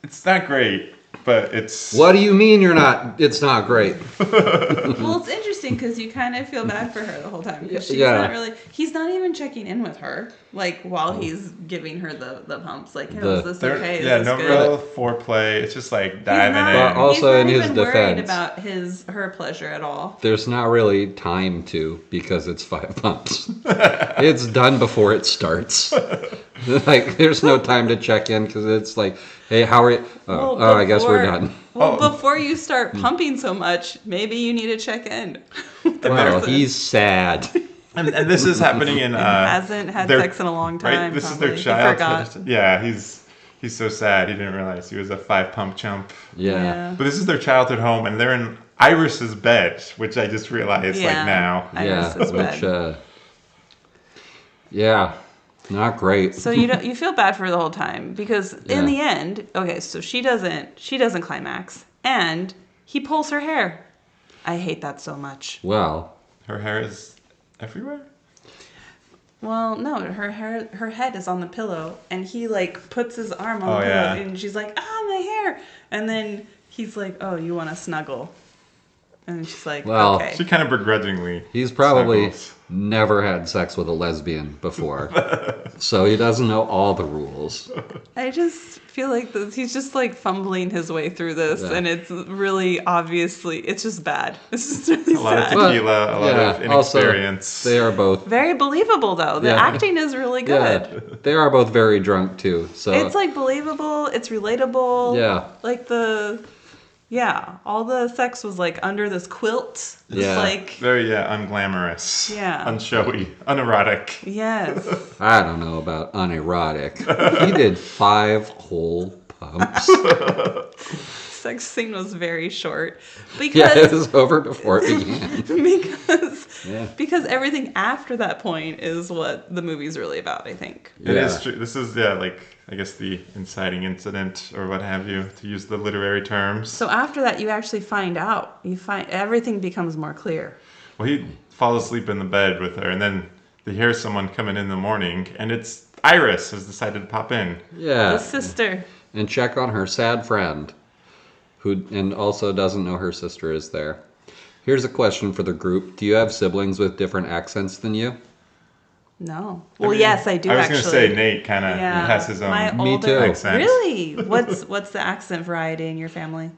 It's not great, but it's. What do you mean it's not great? Well, it's interesting because you kind of feel bad for her the whole time. Because he's not even checking in with her, like, while he's giving her the pumps. Like, hey, is this okay? Is this no good? real foreplay. It's just like diving in. But also in his defense, he's not even worried about her pleasure at all. There's not really time to because it's 5 pumps. It's done before it starts. Like, there's no time to check in because it's like, hey, how are you? I guess we're done. Well, before you start pumping so much, maybe you need to check in. Well, he's sad. And this is happening in... hasn't had sex in a long time. Right? This probably. is their childhood. Yeah, he's so sad. He didn't realize he was a 5-pump chump. Yeah. But this is their childhood home, and they're in Iris's bed, which I just realized now. Iris's bed. Not great. So you feel bad for her the whole time because in the end, okay, so she doesn't climax and he pulls her hair. I hate that so much. Well, her hair is everywhere? Well, no, her head is on the pillow and he like puts his arm on the pillow and she's like, my hair. And then he's like, oh, you want to snuggle. And she's like, okay. She kind of begrudgingly. He's probably never had sex with a lesbian before. So he doesn't know all the rules. I just feel like he's just like fumbling his way through this. And it's really obviously, it's just bad. It's just really a lot of tequila, a lot of inexperience. Also, they are both. Very believable though. The acting is really good. Yeah, they are both very drunk too. So it's like believable. It's relatable. Yeah. Like all the sex was like under this quilt. Yeah. Like very unglamorous. Yeah. Unshowy. Unerotic. Yes. I don't know about unerotic. He did 5 whole pumps. Sex scene was very short. Because it was over before it began. Because everything after that point is what the movie's really about, I think. It is true. This is I guess the inciting incident or what have you, to use the literary terms. So after that, you actually find out. You find everything becomes more clear. Well, he falls asleep in the bed with her, and then they hear someone coming in the morning, and it's Iris has decided to pop in. Yeah. The sister. And check on her sad friend, and also doesn't know her sister is there. Here's a question for the group. Do you have siblings with different accents than you? No. Well, yes, I do actually. I was going to say Nate kind of has his own Me too. accent. Really? What's the accent variety in your family?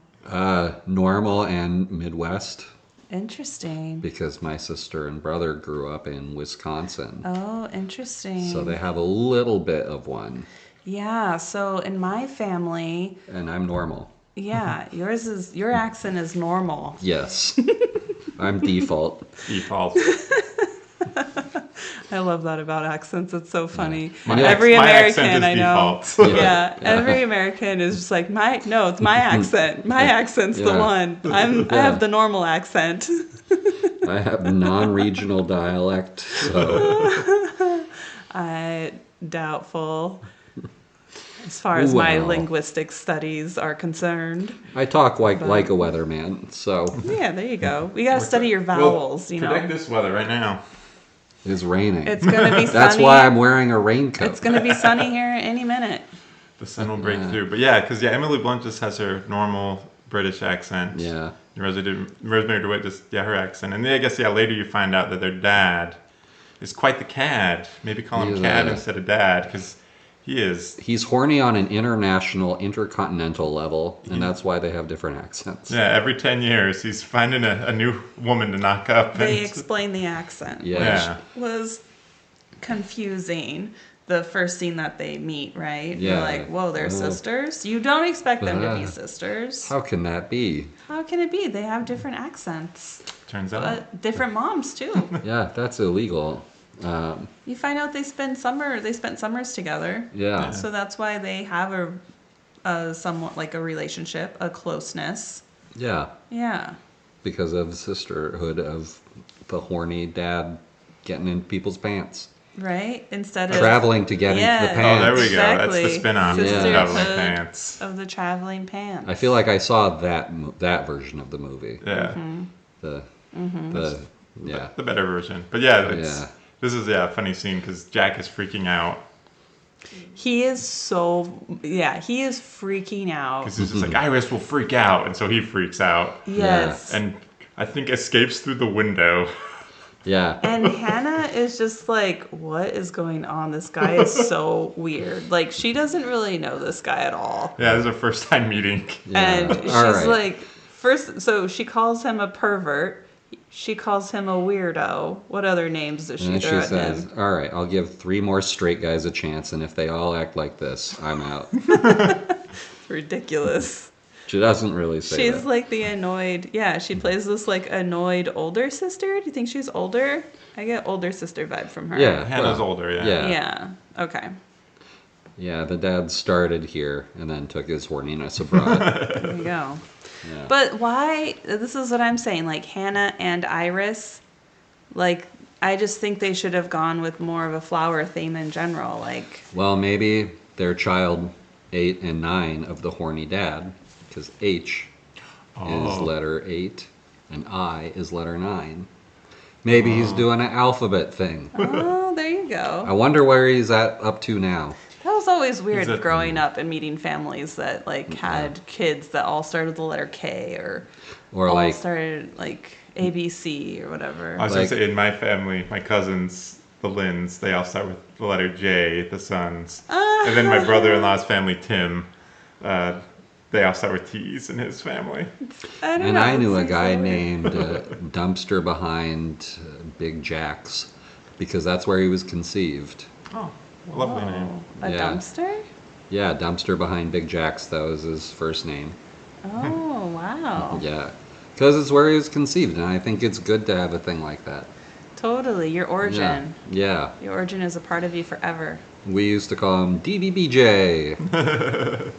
Normal and Midwest. Interesting. Because my sister and brother grew up in Wisconsin. Oh, interesting. So they have a little bit of one. Yeah, so in my family... And I'm normal. Yeah, your accent is normal. Yes. I'm default. Default. I love that about accents. It's so funny. My Every American accent is I know. default. Yeah. Every American is just like it's my accent. My accent's the one. I have the normal accent. I have non-regional dialect, so Doubtful. As far as my linguistic studies are concerned. I talk like a weatherman, so. Yeah, there you go. We gotta study your vowels, you know. Predict this weather right now. It's raining. It's gonna be sunny. That's why I'm wearing a raincoat. It's gonna be sunny here any minute. The sun will break through. But yeah, because Emily Blunt just has her normal British accent. Yeah. Rosemary DeWitt just, her accent. And then I guess, later you find out that their dad is quite the cad. Maybe call him Cad instead of Dad, because he is. He's horny on an intercontinental level, and that's why they have different accents. Yeah, every 10 years he's finding a new woman to knock up. They explain the accent, Yeah. which was confusing. The first scene that they meet, right? Yeah. You're like, whoa, they're sisters? You don't expect them to be sisters. How can that be? How can it be? They have different accents. Turns out. But different moms, too. Yeah, that's illegal. You find out they spent summers together. Yeah. So that's why they have a somewhat like a relationship, a closeness. Yeah. Yeah. Because of the sisterhood of the horny dad getting in people's pants. Right? Instead of traveling to get into the pants. Oh, there we go. Exactly. That's the spin-off. Sisterhood Traveling pants. of the traveling pants. I feel like I saw that version of the movie. Yeah. The better version. But this is a funny scene because Jack is freaking out. He is freaking out. Because he's just like, Iris will freak out. And so he freaks out. Yes. And I think escapes through the window. Yeah. And Hannah is just like, what is going on? This guy is so weird. Like, she doesn't really know this guy at all. Yeah, this is her first time meeting. Yeah. And she's like, so she calls him a pervert. She calls him a weirdo. What other names does she throw at says, him? all right, I'll give 3 more straight guys a chance, and if they all act like this, I'm out. It's ridiculous. She doesn't really say She's that. like the annoyed, she plays this like annoyed older sister. Do you think she's older? I get older sister vibe from her. Yeah. Hannah's older, Yeah. Okay. Yeah, the dad started here and then took his horniness abroad. There you go. Yeah. But why, this is what I'm saying, like Hannah and Iris, like I just think they should have gone with more of a flower theme in general. Like, Well, maybe they're child 8 and 9 of the horny dad, because H is letter 8 and I is letter 9. Maybe he's doing an alphabet thing. oh, there you go. I wonder where he's up to now. That was always weird growing up and meeting families that like had kids that all started with the letter K or all like started like ABC or whatever. I was going to say, in my family, my cousins, the Lynns, they all start with the letter J, the sons. And then my brother-in-law's family, Tim, they all start with T's in his family. I knew a guy named Dumpster Behind Big Jacks because that's where he was conceived. Oh, lovely name. A dumpster? Yeah, Dumpster Behind Big Jacks, that was his first name. Oh, wow. Yeah, because it's where he was conceived, and I think it's good to have a thing like that. Totally, your origin. Yeah. Your origin is a part of you forever. We used to call him DBBJ.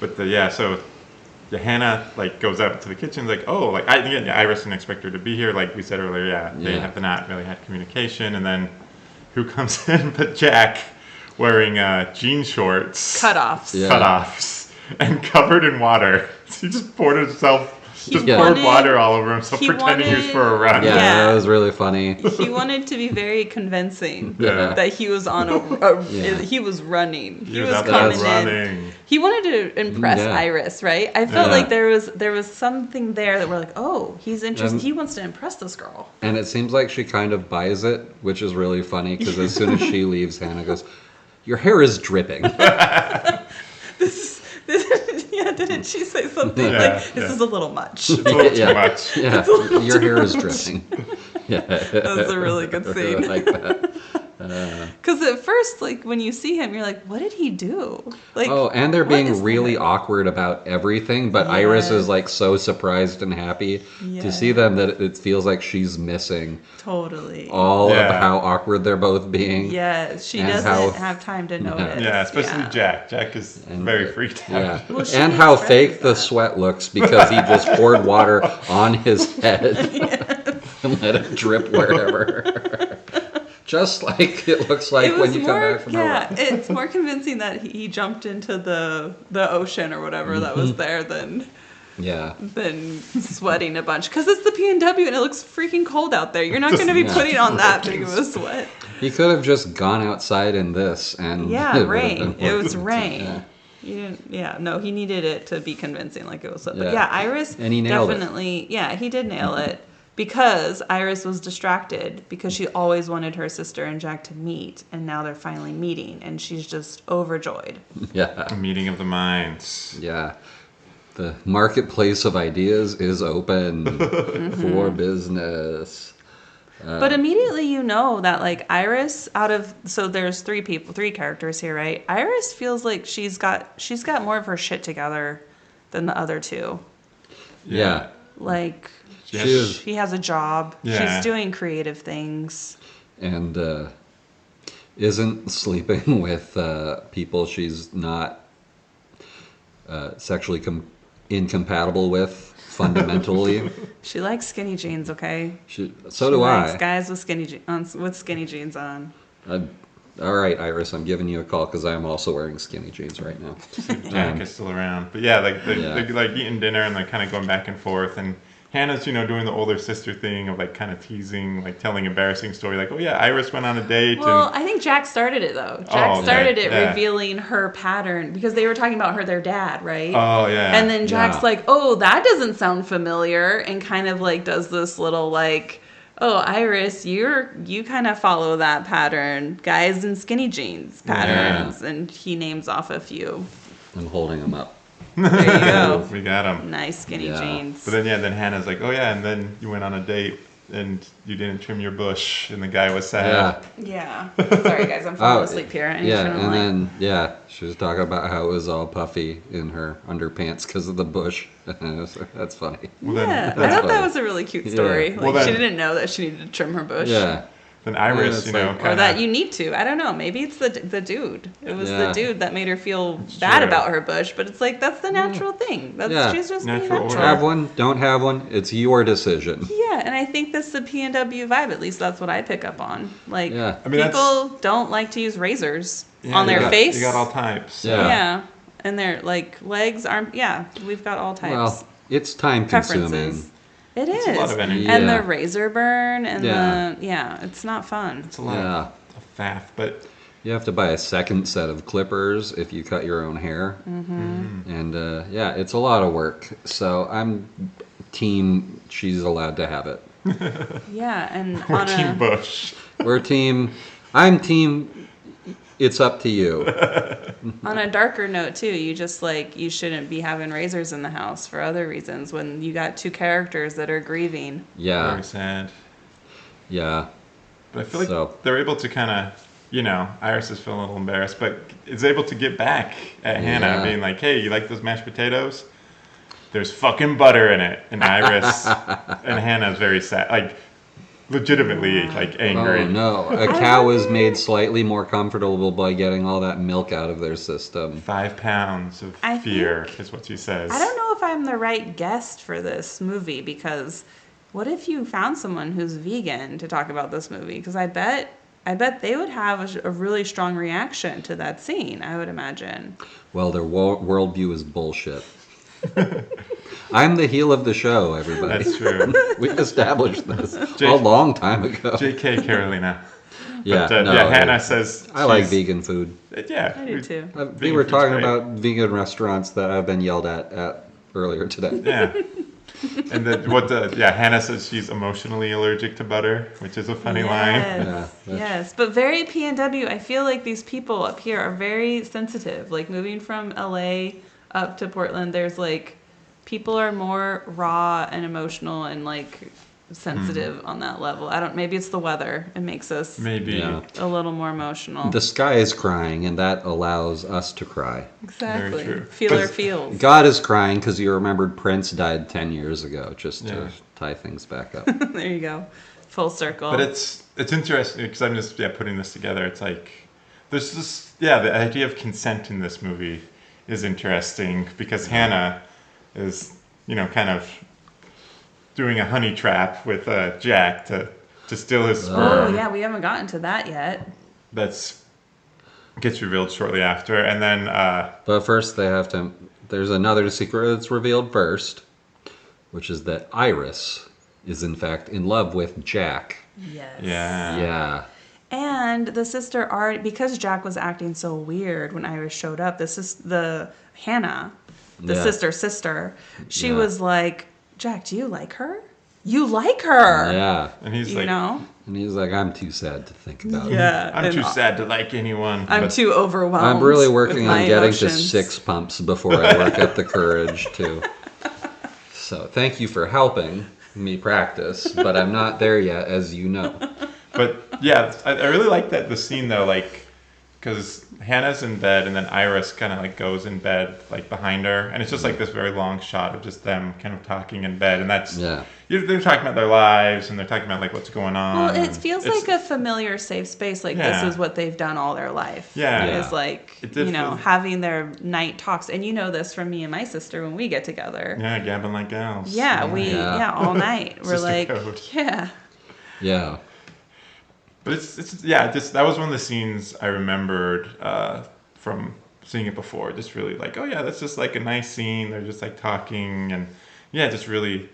But so Hannah like goes up to the kitchen, like, Iris didn't expect her to be here, like we said earlier. They have not really had communication, and then who comes in but Jack, wearing jean shorts, cutoffs, and covered in water. He just poured water all over himself, pretending he was for a run. Yeah, that was really funny. He wanted to be very convincing that he was on he was running. He was coming in. He wanted to impress Iris, right? I felt like there was something there that we're like, oh, he's interested. He wants to impress this girl. And it seems like she kind of buys it, which is really funny because as soon as she leaves, Hannah goes, "Your hair is dripping." Didn't she say something this is a little much? It's a little too much. Yeah, your hair is dripping. Yeah, that was a really good scene. I like that. Because at first, like, when you see him, you're like, what did he do? Like, Oh, and they're what being is really that? awkward about everything, but Iris is Yes. like so surprised and happy to see Yes. them that it feels like she's missing Totally. all of Yeah. how awkward they're both being. Yes, she And doesn't how- have time to notice. Yeah, especially Yeah. Jack. Jack is very freaked out. Yeah, Well, she and how expresses fake the that. sweat looks because he just poured water on his head and let it drip wherever. Just like it looks like It when was you come back from a yeah, run. it's more convincing that he jumped into the ocean or whatever that was there Yeah. than sweating a bunch. Because it's the P&W and it looks freaking cold out there. You're not going to be Yeah. putting on that big of a sweat. He could have just gone outside in this and Yeah, it would have rain. been It was worth rain. Yeah. You didn't, yeah, no, he needed it to be convincing like it was. But Yeah. yeah, Iris And he nailed it. definitely, yeah, he did nail it. Because Iris was distracted because she always wanted her sister and Jack to meet, and now they're finally meeting, and she's just overjoyed. Yeah. A meeting of the minds. Yeah. The marketplace of ideas is open for business. But immediately you know that like Iris so there's three characters here, right? Iris feels like she's got more of her shit together than the other two. Yeah. Like She She is. she has a job. Yeah. She's doing creative things. And isn't sleeping with people she's not sexually incompatible with fundamentally. She likes skinny jeans, okay? So She do likes I. guys with skinny jeans on. All right, Iris, I'm giving you a call because I'm also wearing skinny jeans right now. Jack is still around. But yeah, like Yeah. they're like eating dinner and like kind of going back and forth. And Hannah's, doing the older sister thing of like kind of teasing, like telling embarrassing story, like, oh yeah, Iris went on a date. Well, and I think Jack started it though. Oh, Jack okay. started it Yeah. revealing her pattern because they were talking about their dad, right? oh yeah, And then Jack's Yeah. like, "Oh, that doesn't sound familiar," and kind of like does this little like, "Oh, Iris, you kind of follow that pattern, guys in skinny jeans patterns," and he names off a few. I'm holding them up. There you go. we got him. Nice skinny Yeah. jeans. But then Hannah's like, oh yeah, and then you went on a date and you didn't trim your bush, and the guy was sad. Yeah. Yeah. Sorry, guys, I'm falling asleep here. I need to Yeah, turn on the and light. then she was talking about how it was all puffy in her underpants because of the bush. That's funny. Well, then, Yeah, I That's thought that funny. was a really cute story. Yeah. Like Well, then- she didn't know that she needed to trim her bush. Yeah, then Iris, Yeah, it's like- Or kinda, that you need to. I don't know. Maybe it's the dude. It was the Yeah. dude that made her feel bad true. about her bush. But it's like that's the natural thing. That's Yeah. she's just being Natural natural. order. have one, don't have one. It's your decision. Yeah, and I think that's the P&W vibe. At least that's what I pick up on. Like Yeah. I mean, people don't like to use razors Yeah, on you their got- face. You got all types. Yeah. Yeah, and their like legs aren't. Yeah, we've got all types. Well, it's time consuming. Preferences. It is. It's a lot of energy. And Yeah. the razor burn and Yeah. it's not fun. It's a lot Yeah. of faff, but You have to buy a second set of clippers if you cut your own hair. Mm-hmm. And it's a lot of work. So I'm team, she's allowed to have it. Yeah, and we're on Team a Bush. I'm team, it's up to you. on a darker note too, you shouldn't be having razors in the house for other reasons when you got two characters that are grieving. Yeah, Very sad. yeah. But I feel like So- they're able to kind of, Iris is feeling a little embarrassed, but is able to get back at Hannah, Yeah. being like, hey, you like those mashed potatoes? There's fucking butter in it. And Iris and Hannah's very sad, like legitimately like angry. Oh no, a cow is made slightly more comfortable by getting all that milk out of their system. 5 pounds of I fear is what she says. I don't know if I'm the right guest for this movie because what if you found someone who's vegan to talk about this movie? Because I bet they would have a really strong reaction to that scene, I would imagine. Well, their worldview is bullshit. I'm the heel of the show, everybody. That's true. We established this Jake- a long time ago. JK Carolina. Yeah, But, no, Hannah says I like she's- vegan food. Yeah, I do too. We Vegan were food's talking great. about vegan restaurants that I've been yelled at earlier today. Yeah. And Hannah says she's emotionally allergic to butter, which is a funny line. Yeah, Yes, that's- yes, but very P&W. I feel like these people up here are very sensitive. Like moving from LA up to Portland, there's like people are more raw and emotional and like sensitive on that level. Maybe it's the weather. It makes us Maybe. Yeah. a little more emotional. The sky is crying, and that allows us to cry. Exactly. Very true. Feel our 'Cause feels. God is crying because you remembered Prince died 10 years ago, just to Yeah. tie things back up. There you go. Full circle. But it's interesting because I'm just putting this together. It's like there's this the idea of consent in this movie is interesting because Hannah is kind of doing a honey trap with Jack to steal his sperm. Oh yeah, we haven't gotten to that yet. Gets revealed shortly after, and then But first, there's another secret that's revealed first, which is that Iris is in fact in love with Jack. Yes. Yeah. And the sister already, because Jack was acting so weird when Iris showed up, this is the Hannah, the Yeah. sister. She Yeah. was like, Jack, do you like her? You like her. Yeah. and he's You like, know? And he's like, I'm too sad to think about it. Yeah. I'm and too sad to like anyone. I'm but too overwhelmed. I'm really working with on my getting emotions. to 6 pumps before I work up the courage to. So thank you for helping me practice, but I'm not there yet, as you know. But yeah, I really like the scene though, like, because Hannah's in bed and then Iris kind of like goes in bed like behind her, and it's just like this very long shot of just them kind of talking in bed, and that's they're talking about their lives and they're talking about like what's going on. Well, it feels like a familiar, safe space. Like this is what they've done all their life. Yeah. Is like It did feel- having their night talks, and this from me and my sister when we get together. Yeah, gabbing like gals. Yeah, all night. We're Sister like, code. Yeah. But that was one of the scenes I remembered from seeing it before. Just really like, oh yeah, that's just like a nice scene. They're just like talking, and just really.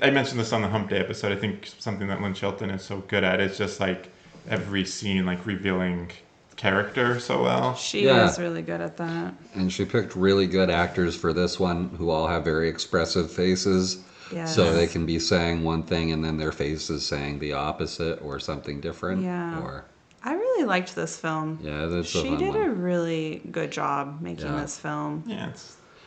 I mentioned this on the Hump Day episode. I think something that Lynn Shelton is so good at is just like every scene like revealing character so well. She was really good at that. And she picked really good actors for this one who all have very expressive faces. Yes. So they can be saying one thing and then their face is saying the opposite or something different. Yeah. Or I really liked this film. yeah, that's a She fun did one. a really good job making this film. Yeah,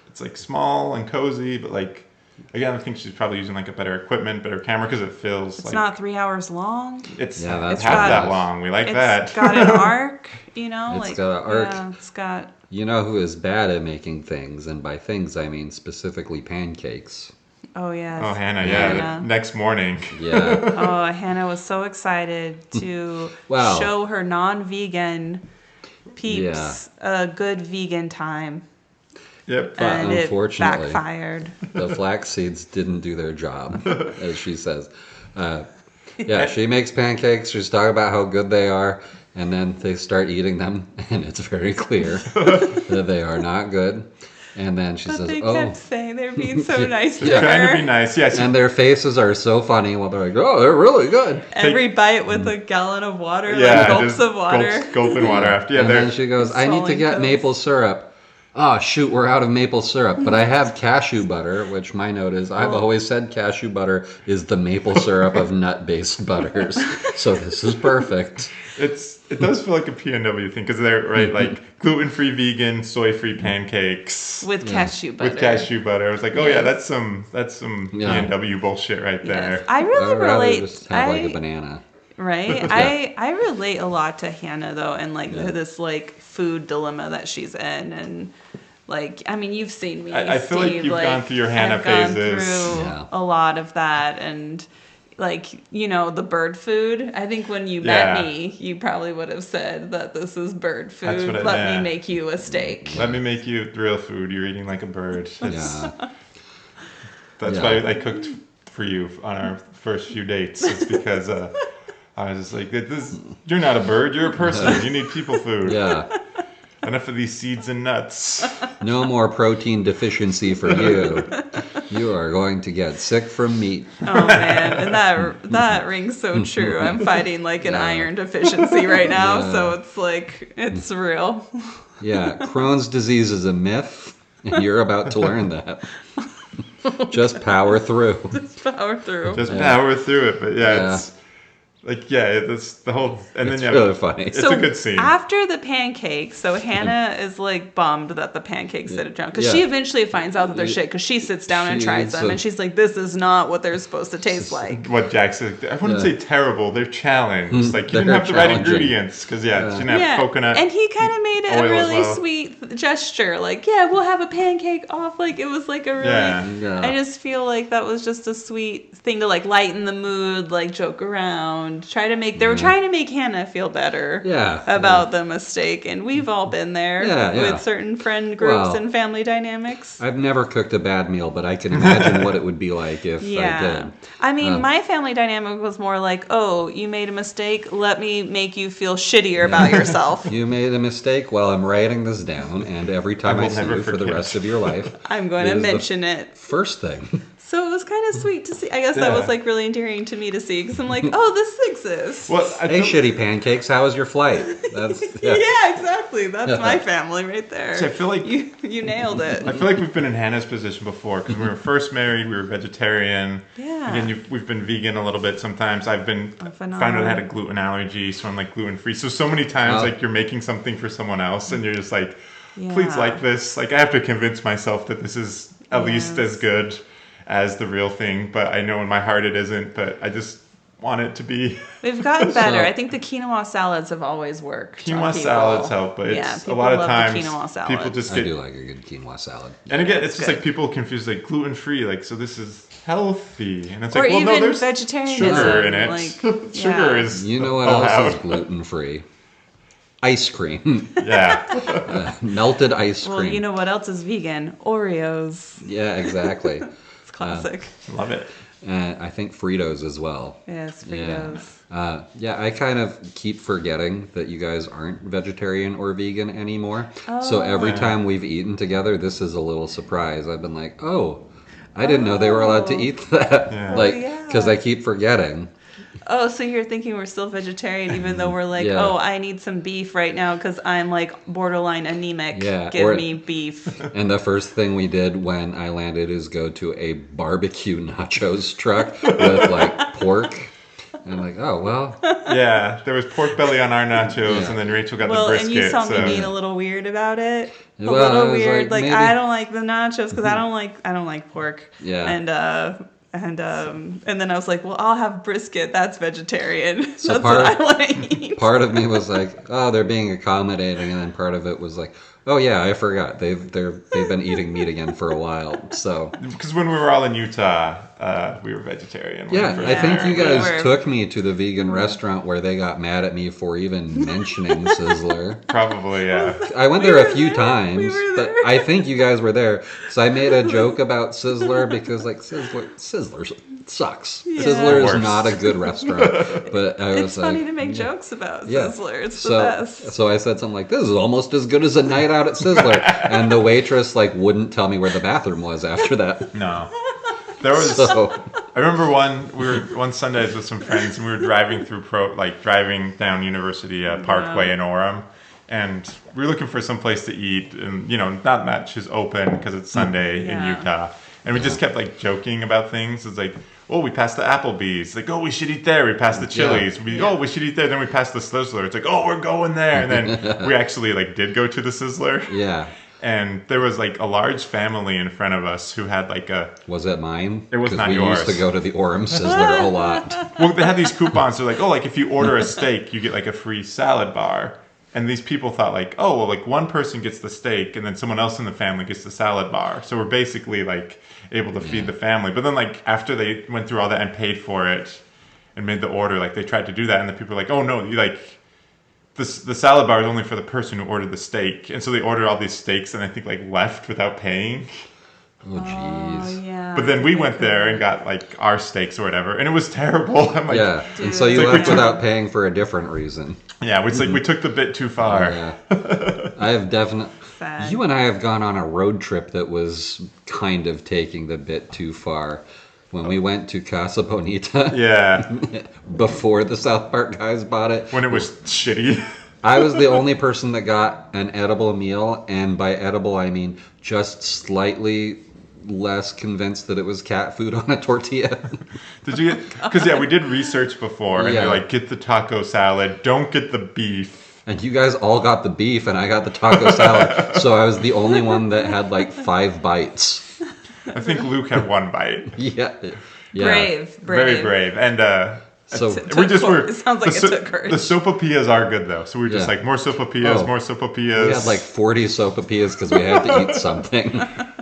it's like small and cozy, but like again, I think she's probably using like a better equipment, better camera because it feels It's like not 3 hours long. it's that's half that nice. long. We like It's that. got an arc, It's got an arc. Yeah, it's got. You know who is bad at making things, and by things I mean specifically pancakes. Oh yes. Oh, Hannah, Hannah. the next morning. Yeah. Oh, Hannah was so excited to Wow. show her non-vegan peeps a good vegan time, Yep. But and it unfortunately, backfired. the flax seeds didn't do their job, as she says. She makes pancakes. She's talking about how good they are, and then they start eating them, and it's very clear that they are not good. And then she But says, they "Oh," kept saying they're being so nice to They're trying to her. be nice. Yes. and their faces are so funny while they're like, "Oh, they're really good." Every bite with a gallon of water, yeah, like gulps just of water. gulping water after. Yeah, And they're then she goes, "I need to Swallowing get pills. maple syrup." Oh, shoot, we're out of maple syrup. But I have cashew butter, which my note is, I've always said cashew butter is the maple syrup of nut-based butters. So this is perfect. it does feel like a PNW thing because they're right like gluten-free, vegan, soy-free pancakes With cashew butter. with cashew butter. I was like, oh yeah, Yes. that's some Yeah. PNW bullshit right there. Yes. I really I'd rather relate. just have like a banana. Right? I relate a lot to Hannah though, and like this like food dilemma that she's in, and like I mean you've seen me. I feel like Steve, you've gone through your Hannah I've gone phases. through Yeah. a lot of that, and like the bird food. I think when you Yeah. met me, you probably would have said that this is bird food. That's what Let yeah. me make you a steak. Let me make you real food. You're eating like a bird. Yeah. That's Yeah. why I cooked for you on our first few dates. It's because I was just like, you're not a bird, you're a person. You need people food. Yeah. Enough of these seeds and nuts. No more protein deficiency for you. You are going to get sick from meat. Oh man, and that rings so true. I'm fighting like an iron deficiency right now, Yeah. so it's like it's real. Yeah, Crohn's disease is a myth, and you're about to learn that. Just power through. Power through. Just power through it. But yeah, Yeah. it's Like, yeah, that's the whole, and It's then yeah, really funny. It's So a good scene. after the pancakes, so Hannah is like bummed that the pancakes didn't drown because she Yeah. eventually finds out that they're shit because she sits down and She tries eats them a- and she's like, "This is not what they're supposed to taste like." What Jack said, I wouldn't say terrible. They're challenged. Like you didn't They're have the right challenging. ingredients because yeah, she didn't have coconut. and he kind of made it oil a as really well. sweet gesture. Like, yeah, we'll have a pancake off. Like, it was like a really. Yeah. I just feel like that was just a sweet thing to like lighten the mood, like joke around, try to make. They were trying to make Hannah feel better. Yeah. About the mistake, and we've all been there Yeah. with certain friend groups Well, and family dynamics. I've never cooked a bad meal, but I can imagine what it would be like if I did. I mean, my family dynamic was more like, oh, you made a mistake. Let me make you feel shittier about yourself. You made a mistake. Well, I'm writing this down, and every time I I will see never you for the forget. rest of your life, I'm going to is the mention it. first thing. So it was kind of sweet to see. I guess that Yeah. was like really endearing to me to see because I'm like, oh, this exists. Well, I Hey, feel, shitty pancakes, how was your flight? That's Yeah, exactly. That's my family right there. I feel like you nailed it. I feel like we've been in Hannah's position before because when we were first married, we were vegetarian. Yeah. Again, we've been vegan a little bit sometimes. I've been found out I had a gluten allergy, so I'm like gluten free. So many times, like you're making something for someone else, and you're just like, please Yeah. like this. Like I have to convince myself that this is at least as good as the real thing, but I know in my heart it isn't. But I just want it to be. We've gotten better. So- I think the quinoa salads have always worked. on Quinoa people. salads help, but Yeah, it's a people lot of love the times quinoa salad. people just I get. do like a good quinoa salad. And again, it's just good. like people confuse like gluten free, like so this is healthy, and it's Or like, well, no, even there's vegetarianism, sugar in it. like, Sugar yeah. is You know what allowed. else is gluten free? Ice cream. Yeah, Melted ice cream. Well, you know what else is vegan? Oreos. Yeah, exactly. It's classic. love it. I think Fritos as well. Yes, Yeah. Fritos. Yeah, I kind of keep forgetting that you guys aren't vegetarian or vegan anymore. So every time we've eaten together, this is a little surprise. I've been like, oh, I didn't know they were allowed to eat that. Yeah. Like, yeah. because I keep forgetting. Oh, so you're thinking we're still vegetarian even though we're like, Yeah. oh, I need some beef right now because I'm like borderline anemic. Yeah, Give or- me beef. And the first thing we did when I landed is go to a barbecue nachos truck with like pork. And like, oh, well, Yeah, there was pork belly on our nachos, Yeah. and then Rachel got Well, the and brisket. you saw me so. being a little weird about it. A Well, I little was weird. like, Like, maybe- I don't like the nachos because I don't like pork. Yeah. And then I was like, well, I'll have brisket. That's vegetarian. So That's part what of- I want to eat. part of me was like, oh, they're being accommodating. And then part of it was like, oh, yeah, I forgot. They've been eating meat again for a while. So, Because when we were all in Utah, we were vegetarian. when we yeah, first I think were you there. guys were- took me to the vegan restaurant where they got mad at me for even mentioning Sizzler. Probably, yeah. I went We there were a few there. times, We were but there. I think you guys were there. So I made a joke about Sizzler because, like, Sizzler sucks. Sizzler is Worse. not a good restaurant. But I was It's funny like, to make jokes about Yeah. Sizzler. It's so, the best. so I said something like, "This is almost as good as a night out at Sizzler," and the waitress like wouldn't tell me where the bathroom was after that. No. There was. So I remember one Sundays with some friends, and we were driving through driving down University Parkway in Orem, and we were looking for some place to eat, and not much is open because it's Sunday in Yeah. Utah, and we just kept like joking about things. It's like, oh, we passed the Applebee's. Like, oh, we should eat there. We passed the Chili's. Oh, we should eat there. Then we passed the Sizzler. It's like, oh, we're going there. And then we actually like did go to the Sizzler. yeah, And there was like a large family in front of us who had like a. was it mine? It was 'Cause not we yours. used to go to the Orem Sizzler a lot. Well, they had these coupons. They're like, oh, like if you order a steak, you get like a free salad bar. And these people thought like, oh, well, like one person gets the steak and then someone else in the family gets the salad bar. So we're basically like able to feed the family. But then like after they went through all that and paid for it and made the order, like they tried to do that. And the people were like, oh, no, you like the salad bar is only for the person who ordered the steak. And so they ordered all these steaks and I think like left without paying. Oh jeez. Yeah. But then we went there and got like our steaks or whatever. And it was terrible. I'm like, Yeah, and so you It's like we left took- without paying for a different reason. yeah, it's like we took the bit too far. Yeah, I have definitely. Sad. You and I have gone on a road trip that was kind of taking the bit too far. When we went to Casa Bonita Yeah, before the South Park guys bought it, when it was shitty. I was the only person that got an edible meal, and by edible I mean just slightly less convinced that it was cat food on a tortilla. Did you get? Because we did research before, and Yeah. they're like, get the taco salad, don't get the beef. And you guys all got the beef, and I got the taco salad. So I was the only one that had like 5 bites. I think Luke had 1 bite. Yeah. Brave. Very brave. And So we just were. It sounds like it took courage. The sopapillas are good though, so we were just Yeah. like more sopapillas, Oh. more sopapillas. we had like 40 sopapillas because we had to eat something.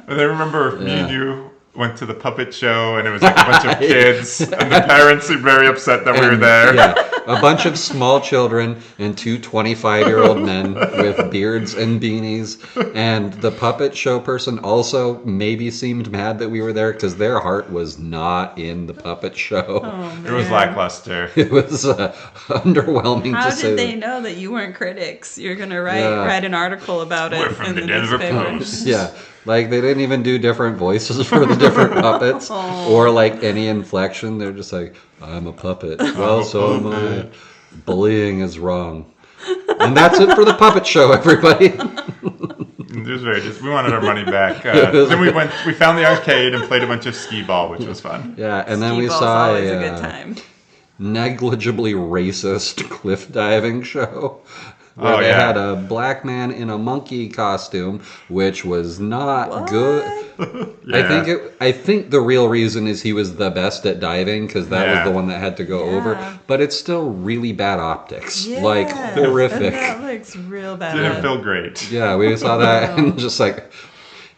And I remember me and Yeah. you went to the puppet show, and it was like a bunch of kids, and the parents seemed very upset that we were And, there. Yeah, a bunch of small children and 2 25-year-old men with beards and beanies. And the puppet show person also maybe seemed mad that we were there because their heart was not in the puppet show. Oh, It was man. lackluster. It was underwhelming How to say did they that. know that you weren't critics? You're gonna write Yeah. write an article about it We're from in the the Denver newspaper. Post. Yeah, like they didn't even do different voices for the different puppets or like any inflection. They're just like, I'm a puppet. Well, a so am I. puppet. Bullying is wrong. And that's it for the puppet show, everybody. It was very just. We wanted our money back. Then we found the arcade and played a bunch of skee ball, which was fun. Yeah, and then we Skee-ball's saw always a a good time. negligibly racist cliff diving show where Oh, they yeah. had a black man in a monkey costume, which was not What? good. Yeah. I think the real reason is he was the best at diving because that Yeah. was the one that had to go over. Yeah. but it's still really bad optics, Yeah. like horrific. That looks real bad. Didn't feel great. Yeah, we saw that and just like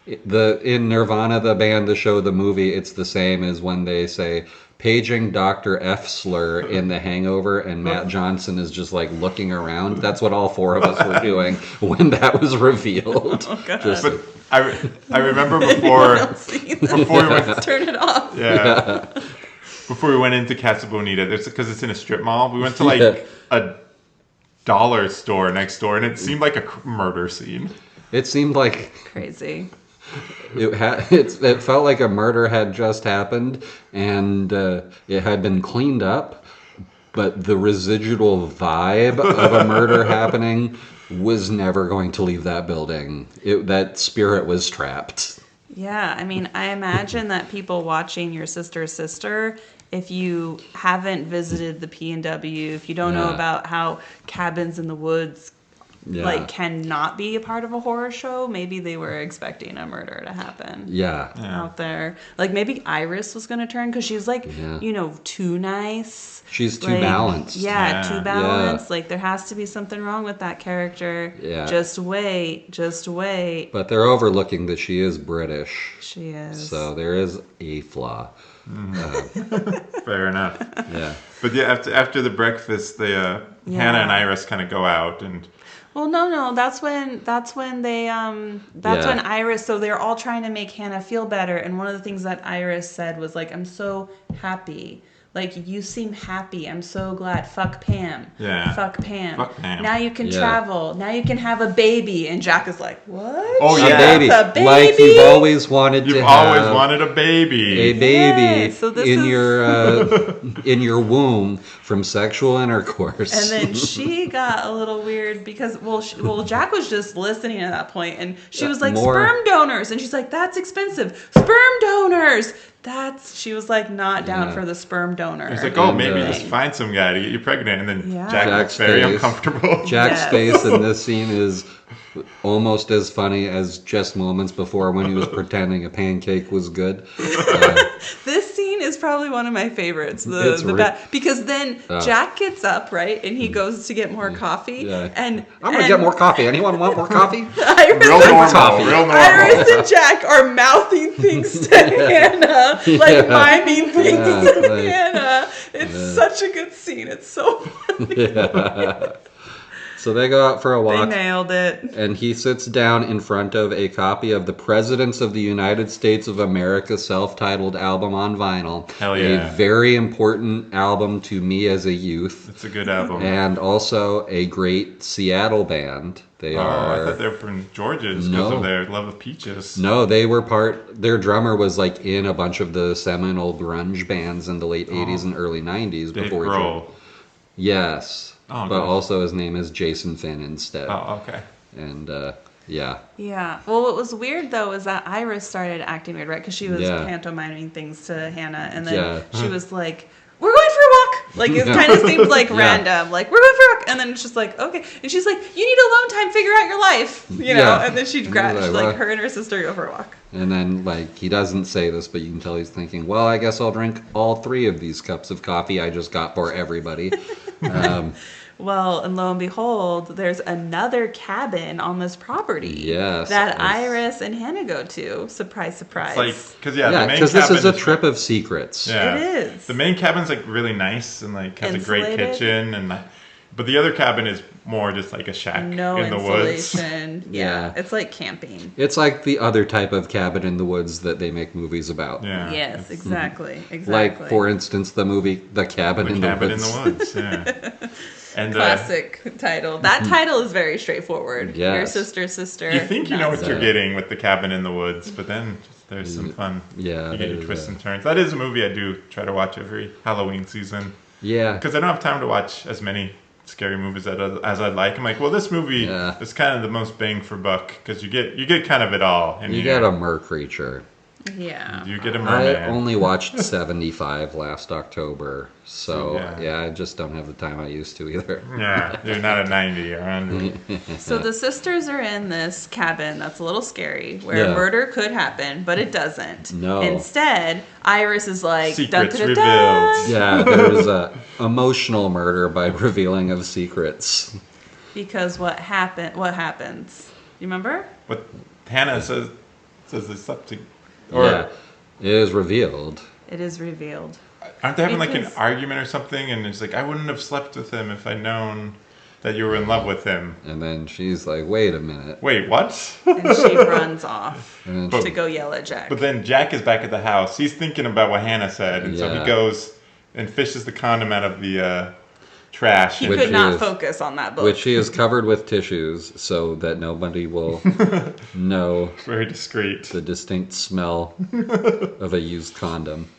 in Nirvana, the band, the show, the movie, it's the same as when they say paging Dr. F slur in The Hangover and Matt Johnson is just like looking around. That's what all 4 of us were doing when that was revealed. Oh, God. Just- But I remember before See before we went Turn it off. yeah before we went into Casa Bonita, because it's in a strip mall. We went to like Yeah. a dollar store next door, and it seemed like a murder scene. It seemed like Crazy. it felt like a murder had just happened and it had been cleaned up, but the residual vibe of a murder happening was never going to leave that building. That spirit was trapped. Yeah, I mean, I imagine that people watching Your Sister's Sister, if you haven't visited the P&W, if you don't know Yeah. about how cabins in the woods Yeah. like cannot be a part of a horror show, maybe they were expecting a murder to happen Yeah. out there. Like maybe Iris was going to turn because she's like, Yeah. too nice. She's too Like, balanced. Yeah, Yeah. too balanced. Like there has to be something wrong with that character. Yeah. Just wait. Just wait. But they're overlooking that she is British. She is. So there is a flaw. Fair enough. Yeah. But yeah, after the breakfast, Hannah and Iris kind of go out, and Well, no. That's when they Yeah. when Iris. So they're all trying to make Hannah feel better, and one of the things that Iris said was like, "I'm so happy. Like you seem happy. I'm so glad. Fuck Pam. Yeah. Fuck Pam. Fuck Pam. Now you can Yeah. travel. Now you can have a baby." And Jack is like, "What? Oh, She yeah. A baby. wants a baby? Like you've always wanted you've to always have wanted a baby. a baby Yay, so this in is- your in your womb from sexual intercourse. And then she got a little weird because, Jack was just listening at that point, and she was like, More- sperm donors. And she's like, that's expensive. Sperm donors. She was like not down Yeah. for the sperm donor. It's like, oh, And, maybe uh, just find some guy to get you pregnant, and then Yeah. Jack Jack's looks very face. uncomfortable. Jack's Yes. face in this scene is almost as funny as just moments before when he was pretending a pancake was good. This scene is probably one of my favorites. It's Because then Jack gets up, right, and he goes to get more coffee. Yeah. And I'm gonna get more coffee. Anyone want more coffee? Iris Real and normal. coffee. Real normal. Iris and Jack are mouthing things to Hannah, like Yeah. miming things Yeah, to like- Hannah. It's such a good scene. It's so funny. So they go out for a They walk. nailed it. And he sits down in front of a copy of the Presidents of the United States of America self-titled album on vinyl. Hell yeah. A very important album to me as a youth. It's a good album. And also a great Seattle band. They I are... thought they were from George's because No. of their love of peaches. No, they were their drummer was like in a bunch of the seminal grunge bands in the late 80s and early 90s. Dave before he Grohl. Yes. Oh, but nice. also his name is Jason Finn instead. Oh, okay. And Yeah. Yeah. Well, what was weird though is that Iris started acting weird, right? Because she was Yeah. pantomiming things to Hannah, and then Yeah. she was like, "We're going for a walk." Like it kind of seemed like Yeah. random. Like we're going for a walk, and then it's just like okay, and she's like, "You need alone time. Figure out your life," you know. Yeah. And then she'd her and her sister go for a walk. And then, like, he doesn't say this, but you can tell he's thinking, well, I guess I'll drink all 3 of these cups of coffee I just got for everybody. Well, and lo and behold, there's another cabin on this property Yes, that Iris and Hannah go to. Surprise, surprise. It's like, because Yeah, the main because this cabin is a trip of secrets. Yeah, It is. The main cabin's like really nice and like has a great Insulated. kitchen, and but the other cabin is more just like a shack No in the woods. insulation. Yeah. It's like camping. It's like the other type of cabin in the woods that they make movies about. Yeah. Yes, exactly. Exactly. Like, for instance, the movie The Cabin, in, Cabin the Woods. in the Woods. Yeah. And classic title. That title is very straightforward. Yes. Your sister's sister. you think you know what not you're so. getting with The Cabin in the Woods, but then there's some fun. Yeah, You get your there's twists a- and turns. That is a movie I do try to watch every Halloween season Yeah. because I don't have time to watch as many scary movies as I'd like. I'm like, well, this movie Yeah. is kind of the most bang for buck because you get kind of it all. And You get a mer creature. Yeah. you get a merman. I only watched 75 last October, so Yeah. yeah, I just don't have the time I used to either. Yeah, you're not a 90 or 100. So the sisters are in this cabin that's a little scary where Yeah. murder could happen, but it doesn't. No. Instead, Iris is like, dun, Secrets dun, dun, dun. revealed. Yeah, there's a emotional murder by revealing of secrets. Because what happens? You remember? But Hannah says they slept to. Yeah, it is revealed. It is revealed. Aren't they having like an Because- argument or something? And it's like, I wouldn't have slept with him if I'd known that you were in love with him. And then she's like, wait a minute. Wait, what? And she runs off And then to go yell at Jack. But then Jack is back at the house. He's thinking about what Hannah said. And so Yeah. he goes and fishes the condom out of the trash. He and- could not is- focus on that book. which he is covered with tissues so that nobody will know Very discreet. the distinct smell of a used condom.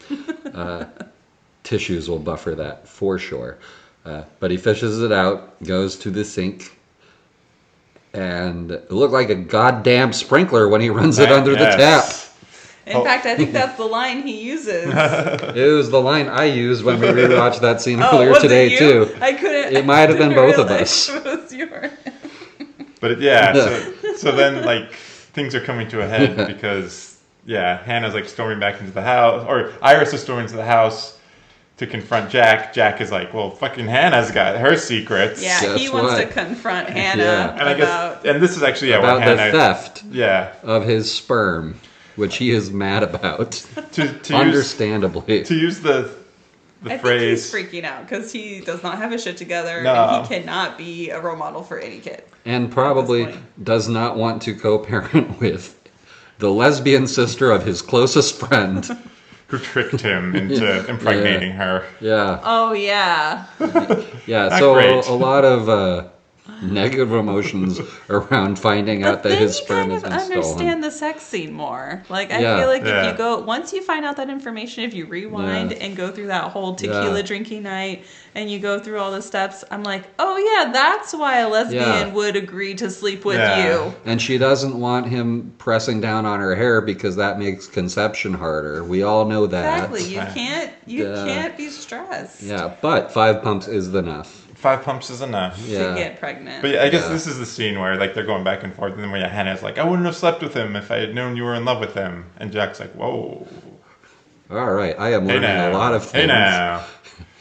Tissues will buffer that for sure. But he fishes it out, goes to the sink, and it looked like a goddamn sprinkler when he runs it under the tap. In fact, I think that's the line he uses. It was the line I used when we rewatched that scene Oh, earlier was it today you? too. I couldn't. It might have been didn't both of realize us. It was yours. But so then like things are coming to a head because Hannah's like storming back into the house, or Iris is storming into the house to confront Jack. Jack is like, well, fucking Hannah's got her secrets. Yeah, he Guess wants what? to confront Hannah Yeah. And I about. guess, and this is actually About what the Hannah. theft Yeah. of his sperm, which he is mad about. To Understandably. use the I phrase. think he's freaking out because he does not have his shit together No. and he cannot be a role model for any kid. And probably point. does not want to co-parent with the lesbian sister of his closest friend. Who tricked him into impregnating her. Yeah. Oh yeah, Yeah, Not so great. a lot of negative emotions around finding out but that then his you sperm kind has of been understand stolen. the sex scene more. Like I Yeah. feel like Yeah. if you go once you find out that information, if you rewind Yeah. and go through that whole tequila Yeah. drinking night and you go through all the steps, I'm like, oh yeah, that's why a lesbian Yeah. would agree to sleep with Yeah. you. And she doesn't want him pressing down on her hair because that makes conception harder. We all know that. Exactly. You Yeah. can't be stressed Yeah, but 5 pumps is enough. 5 pumps is enough. Yeah. to get pregnant. But yeah, I guess Yeah. this is the scene where like they're going back and forth, and then Hannah's like, "I wouldn't have slept with him if I had known you were in love with him," and Jack's like, "Whoa, All right, I am hey learning now, a lot of things. hey now."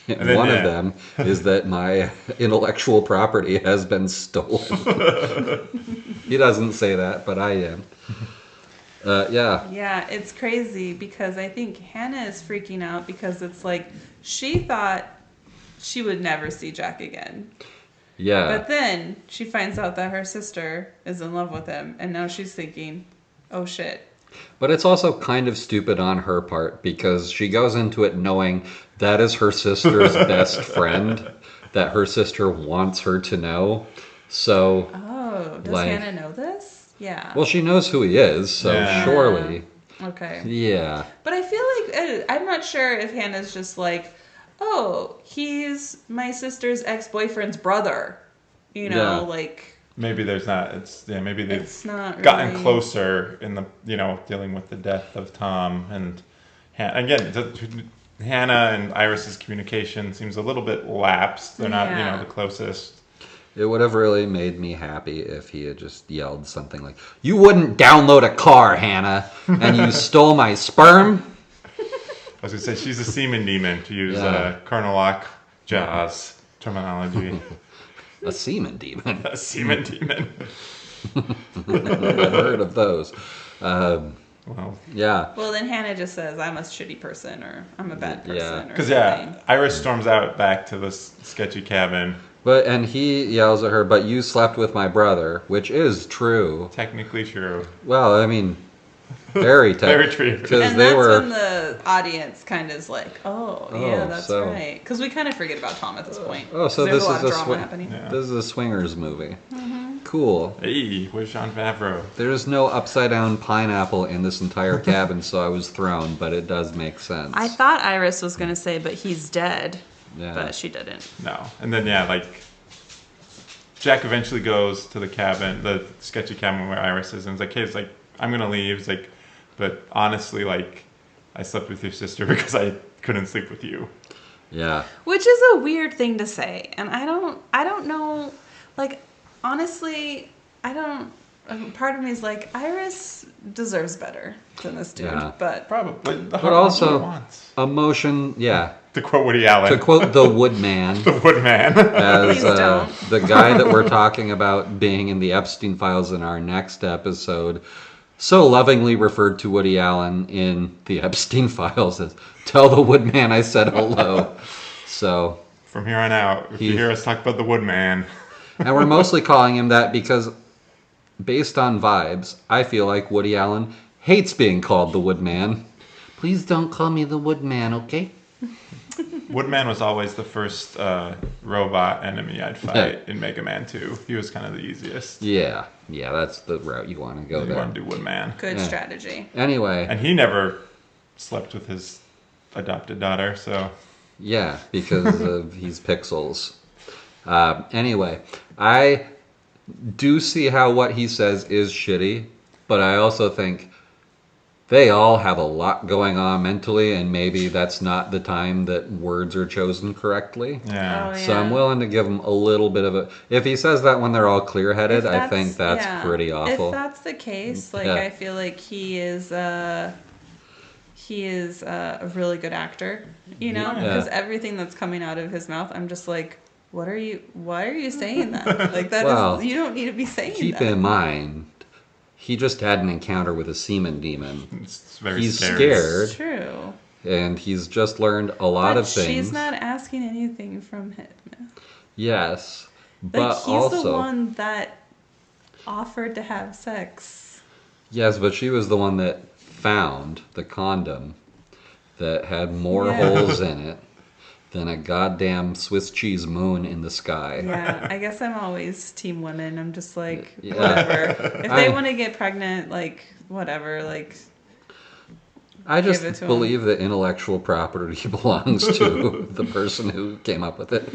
And And then, one yeah. of them is that my intellectual property has been stolen. He doesn't say that, but I am. Yeah. Yeah, it's crazy because I think Hannah is freaking out because it's like she thought she would never see Jack again. Yeah. But then she finds out that her sister is in love with him, and now she's thinking, oh shit. But it's also kind of stupid on her part because she goes into it knowing that is her sister's best friend, that her sister wants her to know. So, Oh, does Like- Hannah know this? Yeah. well, she knows who he is, so Yeah. surely. Okay. Yeah. But I feel like, I'm not sure if Hannah's just like, oh, he's my sister's ex-boyfriend's brother. You know, Yeah. like, maybe there's not. Maybe they've It's not gotten really- closer in the dealing with the death of Tom and again. Hannah and Iris's communication seems a little bit lapsed. They're not Yeah. the closest. It would have really made me happy if he had just yelled something like, "You wouldn't download a car, Hannah, and you stole my sperm." I was gonna say she's a semen demon, to use Yeah. Colonel Lockjaw's terminology. A semen demon. A semen demon. I've heard of those. Well, Yeah. Well, then Hannah just says, "I'm a shitty person," or "I'm a bad person," Yeah. or because something. Iris storms out back to this sketchy cabin. And he yells at her, "But you slept with my brother," which is true. Technically true. Well, I mean, very Very true. Because And they that's were. when the audience kind of is like, "Oh, yeah, Oh, that's so- right," because we kind of forget about Tom at this point. Oh, so 'Cause there's this a lot is of a drama happening. Yeah. This is a swingers movie. Cool. Hey, where's Jean Favreau? There's no upside down pineapple in this entire cabin, so I was thrown, but it does make sense. I thought Iris was gonna say, "But he's dead," Yeah. but she didn't. No. And then Jack eventually goes to the cabin, the sketchy cabin where Iris is, and he's like, "Hey, it's like I'm gonna leave." He's like, "But honestly, I slept with your sister because I couldn't sleep with you." Yeah. Which is a weird thing to say, and I don't know. Like, honestly, I don't. Part of me is like, Iris deserves better than this dude, Yeah. but Probably. But also, wants. emotion, yeah. To quote Woody Allen, To quote the Woodman, the Woodman. as Please don't. the guy that we're talking about being in the Epstein Files in our next episode, so lovingly referred to Woody Allen in the Epstein Files as, "Tell the Woodman I said hello." So, From here on out, if you hear us talk about the Woodman, and we're mostly calling him that because, based on vibes, I feel like Woody Allen hates being called the Woodman. Please don't call me the Woodman, okay? Woodman was always the first robot enemy I'd fight in Mega Man 2. He was kind of the easiest. Yeah, that's the route you want to go You there. want to do Woodman. good Yeah. strategy. Anyway, And he never slept with his adopted daughter, so yeah, because he's pixels. Anyway, I do see how what he says is shitty, but I also think they all have a lot going on mentally, and maybe that's not the time that words are chosen correctly. yeah. Oh, So I'm willing to give him a little bit of a... If he says that when they're all clear-headed, If I think that's yeah. pretty awful. If that's the case, like, Yeah. I feel like he is a really good actor, you know, Yeah. because everything that's coming out of his mouth, I'm just like, why are you saying that? Like, that Well, is, you don't need to be saying Keep that. in mind, he just had an encounter with a semen demon. It's very He's scary. scared. It's true. And he's just learned a lot But of things. she's not asking anything from him. Yes, Like, but he's also the one that offered to have sex. yes, but she was the one that found the condom that had more Yeah. holes in it than a goddamn Swiss cheese moon in the sky. Yeah, I guess I'm always team women. I'm just like, Yeah. whatever. If they I- want to get pregnant, like, whatever. Like, I just Give it to believe that intellectual property belongs to the person who came up with it.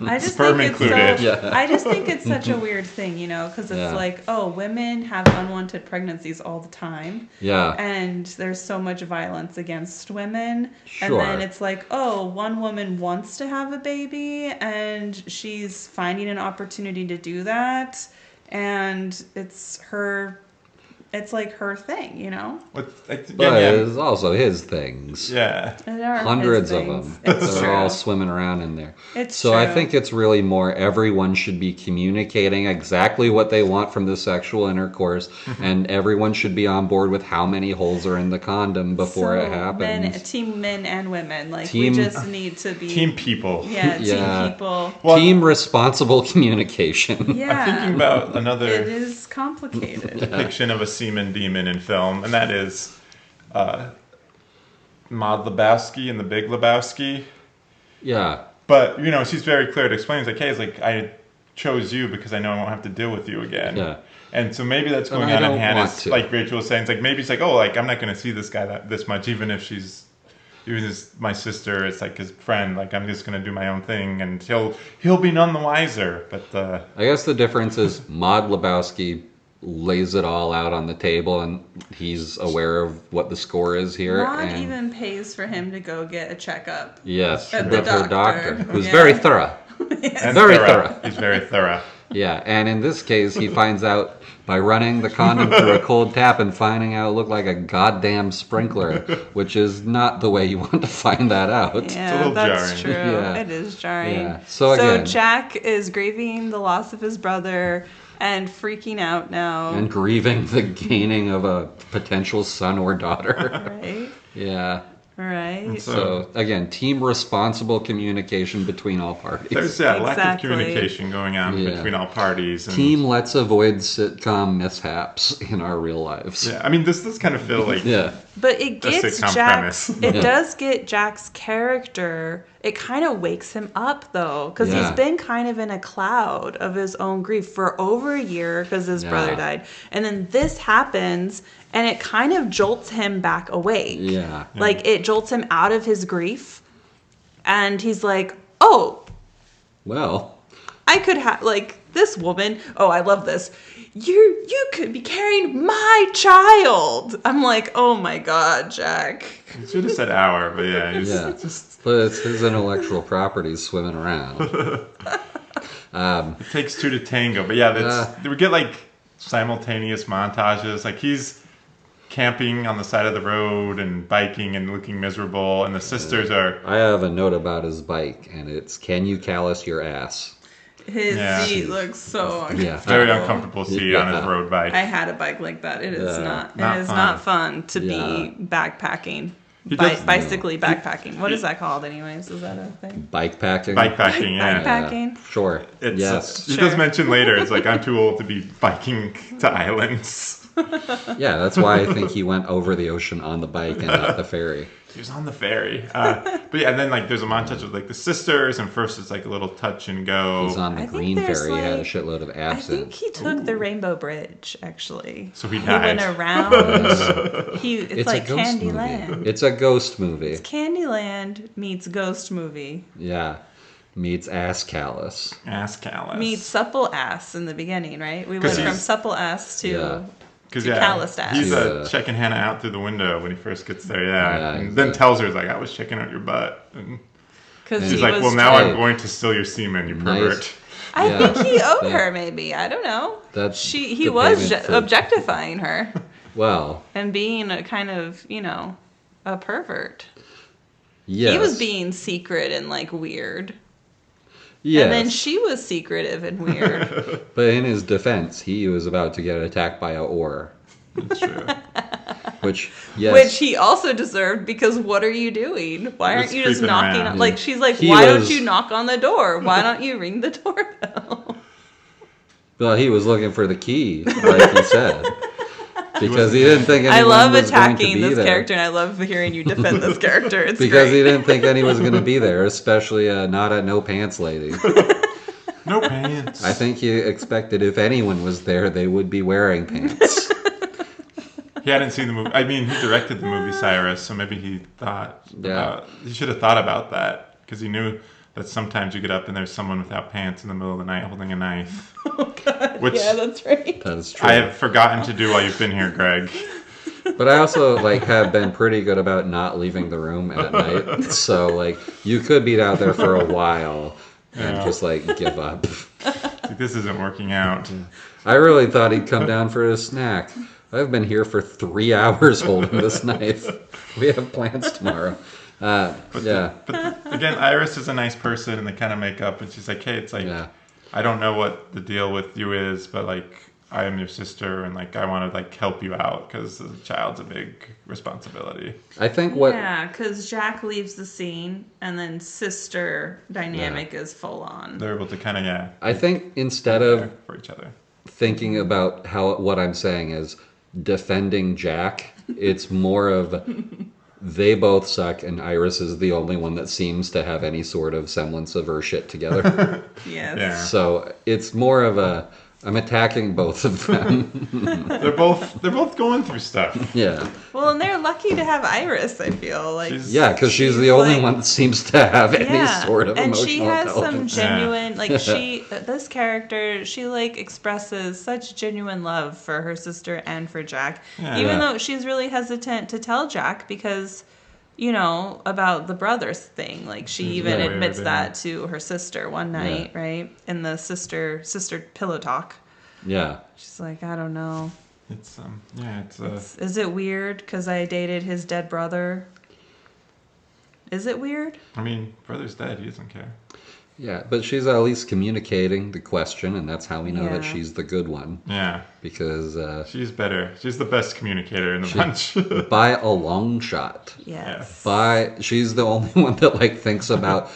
I just Sperm think it's included. so. Yeah. I just think it's such a weird thing, you know, because it's Yeah. like, oh, women have unwanted pregnancies all the time, Yeah. and there's so much violence against women, and Sure. then it's like, oh, one woman wants to have a baby, and she's finding an opportunity to do that, and it's her. It's like her thing, you know. But it's also his things. Yeah. There are his Hundreds of things. them. It's They're true. all swimming around in there. It's So I true. think it's really more everyone should be communicating exactly what they want from the sexual intercourse, and everyone should be on board with how many holes are in the condom before it So happens. Team men and women. Like, Team- we just need to be Team people. Yeah, Yeah. team people. Well, Team responsible communication. Yeah. I'm thinking about It another is complicated. depiction of a semen demon in film, and that is Maud Lebowski in The Big Lebowski. Yeah. But, you know, she's very clear to explain, it's like, hey, it's like, I chose you because I know I won't have to deal with you again. Yeah. And so maybe that's going And I on in don't want Hannah's, to. like Rachel was saying, it's like, maybe it's like, oh, like, I'm not going to see this guy this much, even if she's even my sister, it's like his friend. Like I'm just gonna do my own thing, and he'll be none the wiser. But I guess the difference is Maud Lebowski lays it all out on the table, and he's aware of what the score is here. Maud and even pays for him to go get a checkup. yes, at with the her doctor. doctor, who's Yeah. very thorough. and Very thorough. He's very thorough. Yeah, and in this case, he finds out by running the condom through a cold tap and finding out it looked like a goddamn sprinkler, which is not the way you want to find that out. Yeah, little that's jarring. true. Yeah. It is jarring. Yeah. So again- Jack is grieving the loss of his brother and freaking out now. And grieving the gaining of a potential son or daughter. Right? Yeah. Right. So again, team responsible communication between all parties. There's lack of Exactly. communication going on Yeah. between all parties. And, Team let's avoid sitcom mishaps in our real lives. Yeah, I mean, this does kind of feel like Yeah. But it gets sitcom Jack's. premise. It does get Jack's character. It kind of wakes him up though, because Yeah. he's been kind of in a cloud of his own grief for over a year because his brother died, and then this happens, and it kind of jolts him back awake. Yeah. Like it jolts him out of his grief, and he's like, "Oh, Well, I could have like this woman. Oh, I love this. You could be carrying my child." I'm like, "Oh my God, Jack." you should have said hour, but yeah, he's yeah. just But it's his intellectual properties swimming around. it takes two to tango. But yeah, we get like simultaneous montages. Like he's camping on the side of the road and biking and looking miserable, and the sisters are. I have a note about his bike, and it's "Can you callus your ass?" His Yeah. seat looks so uncomfortable. Yeah. Very uncomfortable seat on his Yeah. road bike. I had a bike like that. It is Yeah. not. Not It is fun. not fun to Yeah. be backpacking. He does- Bicycly backpacking. What is that called, anyways? Is that a thing? Bike packing. Bike packing, yeah. Bikepacking. Sure. It's, yes. He Sure. does mention later, it's like, I'm too old to be biking to islands. Yeah, that's why I think he went over the ocean on the bike and not the ferry. He was on the ferry. But yeah, and then like there's a montage of like the sisters, and first it's like a little touch and go. He's on the I think green there's, ferry. He had a like- shitload of I think absinthe. he took the Rainbow Bridge, actually. So he He died. went around. It's like a ghost Candyland. movie. It's a ghost movie. Candyland meets Ghost Movie. Yeah. Meets ass callus. Ass callus. Meets Supple Ass in the beginning, right? We 'Cause went from he's- Supple Ass to Yeah. Because to calloused ass. he's Yeah. checking Hannah out through the window when he first gets there. Yeah, Yeah, and he's then a- tells her, he's like, I was checking out your butt. And because he's he like, was. well, now Hey. I'm going to steal your semen, you Nice. pervert. I Yeah. think he owed Yeah. her. Maybe I don't know. That's He the was payment for- objectifying her Well, and being a kind of a pervert. yes. He was being secret and like weird. Yes. And then she was secretive and weird. But in his defense, he was about to get attacked by a oar. That's true. Which, yes. Which he also deserved, because what are you doing? Why aren't Just you just creeping knocking around. on, like she's like, He why was- don't you knock on the door? Why don't you ring the doorbell? Well, he was looking for the key, like he said. Because he didn't think anyone I love was going to attacking be this there. character, and I love hearing you defend this character. It's Because great. he didn't think anyone was going to be there, especially not a no pants lady. No pants. I think he expected if anyone was there, they would be wearing pants. He hadn't seen the movie. I mean, he directed the movie Cyrus, so maybe he thought. Yeah. He should have thought about that, because he knew that sometimes you get up and there's someone without pants in the middle of the night holding a knife. Oh God! Which- yeah, that's right. That is true. I have forgotten to do while you've been here, Greg. But I also have been pretty good about not leaving the room at night. So you could be out there for a while and Yeah. just give up. Like, this isn't working out. I really thought he'd come down for a snack. I've been here for 3 hours holding this knife. We have plans tomorrow. Yeah. But again, Iris is a nice person, and they kind of make up, and she's like, hey, it's like, Yeah. I don't know what the deal with you is, but I am your sister, and I want to help you out, because the child's a big responsibility. I think what Yeah, because Jack leaves the scene, and then sister dynamic is full on. They're able to kind of, I think instead of for each other. thinking about what I'm saying is defending Jack, it's more of they both suck and Iris is the only one that seems to have any sort of semblance of her shit together. Yes. Yeah. So it's more of I'm attacking both of them. They're both going through stuff. Yeah. Well, and they're lucky to have Iris, I feel like. Yeah, because she's the only one that seems to have any sort of and emotional she has intelligence. some genuine, like this character, she like expresses such genuine love for her sister and for Jack, even though she's really hesitant to tell Jack because, about the brothers thing. Like she even admits that to her sister one night, right? In the sister pillow talk. Yeah. She's like, I don't know. It's Is it weird because I dated his dead brother? Is it weird? I mean, brother's dead. He doesn't care. Yeah, but she's at least communicating the question, and that's how we know that she's the good one. Yeah. Because she's better. She's the best communicator in the bunch. by a long shot. Yes. She's the only one that thinks about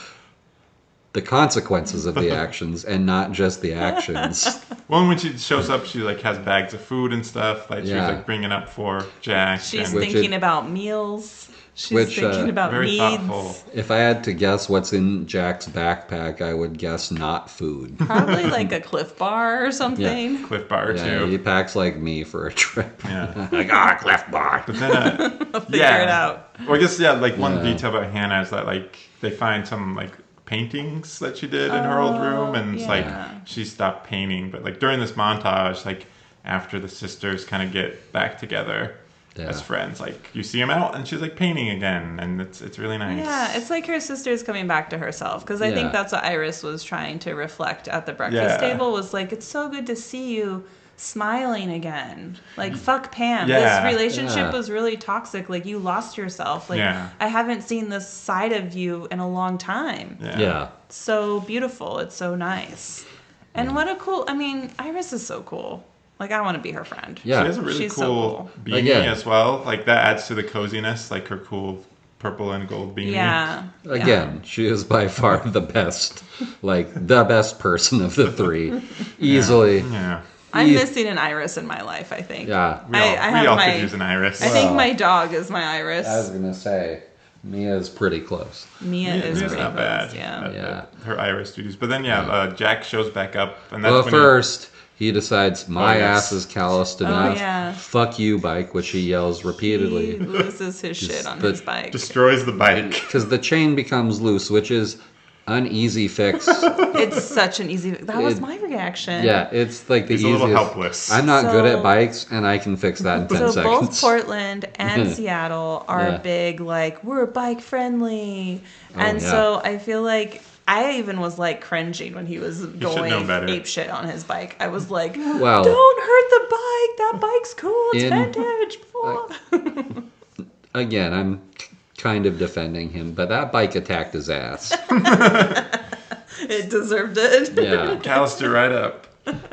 the consequences of the actions and not just the actions. Well, when she shows up, she has bags of food and stuff. She's bringing up for Jack. She's thinking about meals. She's thinking about very needs. Thoughtful. If I had to guess what's in Jack's backpack, I would guess not food. Probably like a Cliff Bar or something. Yeah. Cliff Bar too. He packs like me for a trip. Yeah. Cliff Bar. But then, I'll figure it out. Well, I guess one detail about Hannah is that they find some paintings that she did in her old room, and it's she stopped painting. But during this montage, after the sisters kind of get back together. As friends, you see them out, and she's painting again, and it's really nice. Yeah, it's like her sister's coming back to herself, because I think that's what Iris was trying to reflect at the breakfast table. Was it's so good to see you smiling again. Fuck Pam. Yeah. This relationship was really toxic. You lost yourself. I haven't seen this side of you in a long time. Yeah. It's so beautiful. It's so nice. And what a cool. I mean, Iris is so cool. I want to be her friend. Yeah. She has a really cool beanie as well. That adds to the coziness, her cool purple and gold beanie. Yeah. Again, she is by far the best, the best person of the three. Easily. Yeah. I'm missing an Iris in my life, I think. Yeah. We all could use an Iris. I think my dog is my Iris. I was going to say, Mia's pretty close. Mia is pretty not close, bad. Yeah. Her Iris duties. But then, Jack shows back up. And that's well, when first... He decides, my ass is calloused enough. Oh, yeah. Fuck you, bike, which he yells repeatedly. He loses his shit on his bike. Destroys the bike. Because the chain becomes loose, which is an easy fix. It's such an easy... That was my reaction. Yeah, it's the easiest. He's a little helpless. I'm not good at bikes, and I can fix that in 10 seconds. So both Portland and Seattle are big, we're bike friendly. So I feel I even was cringing when he was going ape shit on his bike. I was like, well, don't hurt the bike. That bike's cool. It's vintage. Again, I'm kind of defending him, but that bike attacked his ass. It deserved it. Yeah. Calloused it right up.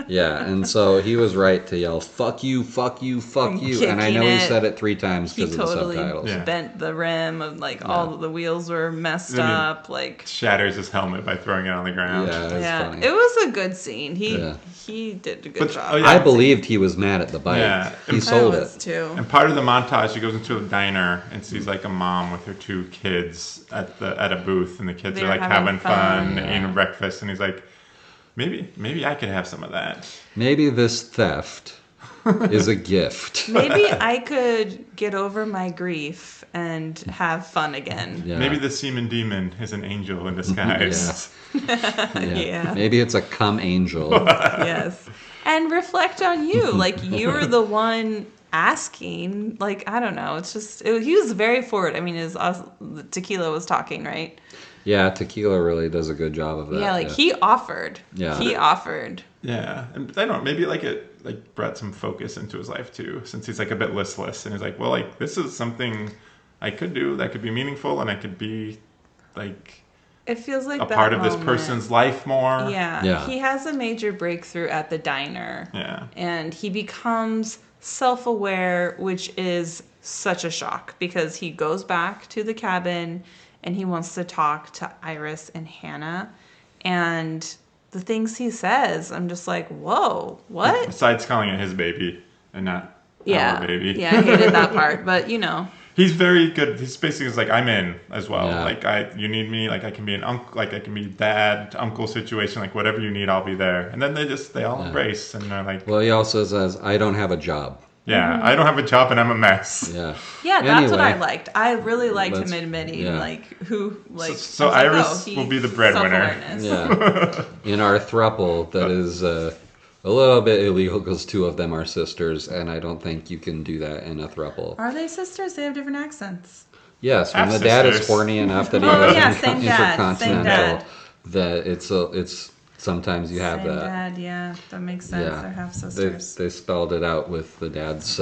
Yeah, and so he was right to yell, fuck you, fuck you, fuck you. And I know he said it 3 times because of the subtitles. He bent the rim of all of the wheels were messed up. Shatters his helmet by throwing it on the ground. Yeah, funny. It was a good scene. He did a good job. I believed he was mad at the bike. Yeah. He sold it. Too. And part of the montage, she goes into a diner and sees a mom with her 2 kids at a booth, and the kids are having fun eating breakfast, and he's like, Maybe I could have some of that. Maybe this theft is a gift. Maybe I could get over my grief and have fun again. Yeah. Maybe the semen demon is an angel in disguise. Yeah. Maybe it's a cum angel. Yes. And reflect on you. You're the one asking. I don't know. It's just, he was very forward. I mean, Tequila was talking, right? Yeah, Tequila really does a good job of that. Yeah, he offered. Yeah. He offered. Yeah. And I don't know, maybe it brought some focus into his life too, since he's a bit listless, and he's like, well, this is something I could do that could be meaningful, and I could be it feels like a part of this person's life more. Yeah. He has a major breakthrough at the diner. Yeah. And he becomes self-aware, which is such a shock, because he goes back to the cabin and he wants to talk to Iris and Hannah. And the things he says, I'm just like, whoa, what? Besides calling it his baby and not our baby. Yeah, I hated that part. But, He's very good. He's basically like, I'm in as well. Yeah. Like, you need me. Like, I can be an uncle. Like, I can be dad, uncle situation. Like, whatever you need, I'll be there. And then they all embrace, and they're like, Well, he also says, I don't have a job. yeah, I don't have a job and I'm a mess. Yeah. Yeah, that's what I Anyway, liked. I really liked him let's- admitting, yeah. like, who, like... So I was Iris like, will be the breadwinner. self-awareness. Yeah. In our throuple, that is a little bit illegal because two of them are sisters, and I don't think you can do that in a throuple. Are they sisters? They have different accents. Yes, when Half the dad is sisters. horny enough that he Oh, goes yeah, same dad, same intercontinental, dad. that it's sometimes you have Same that. dad, yeah. That makes sense. Yeah. They're half They sisters. they spelled it out with the dad's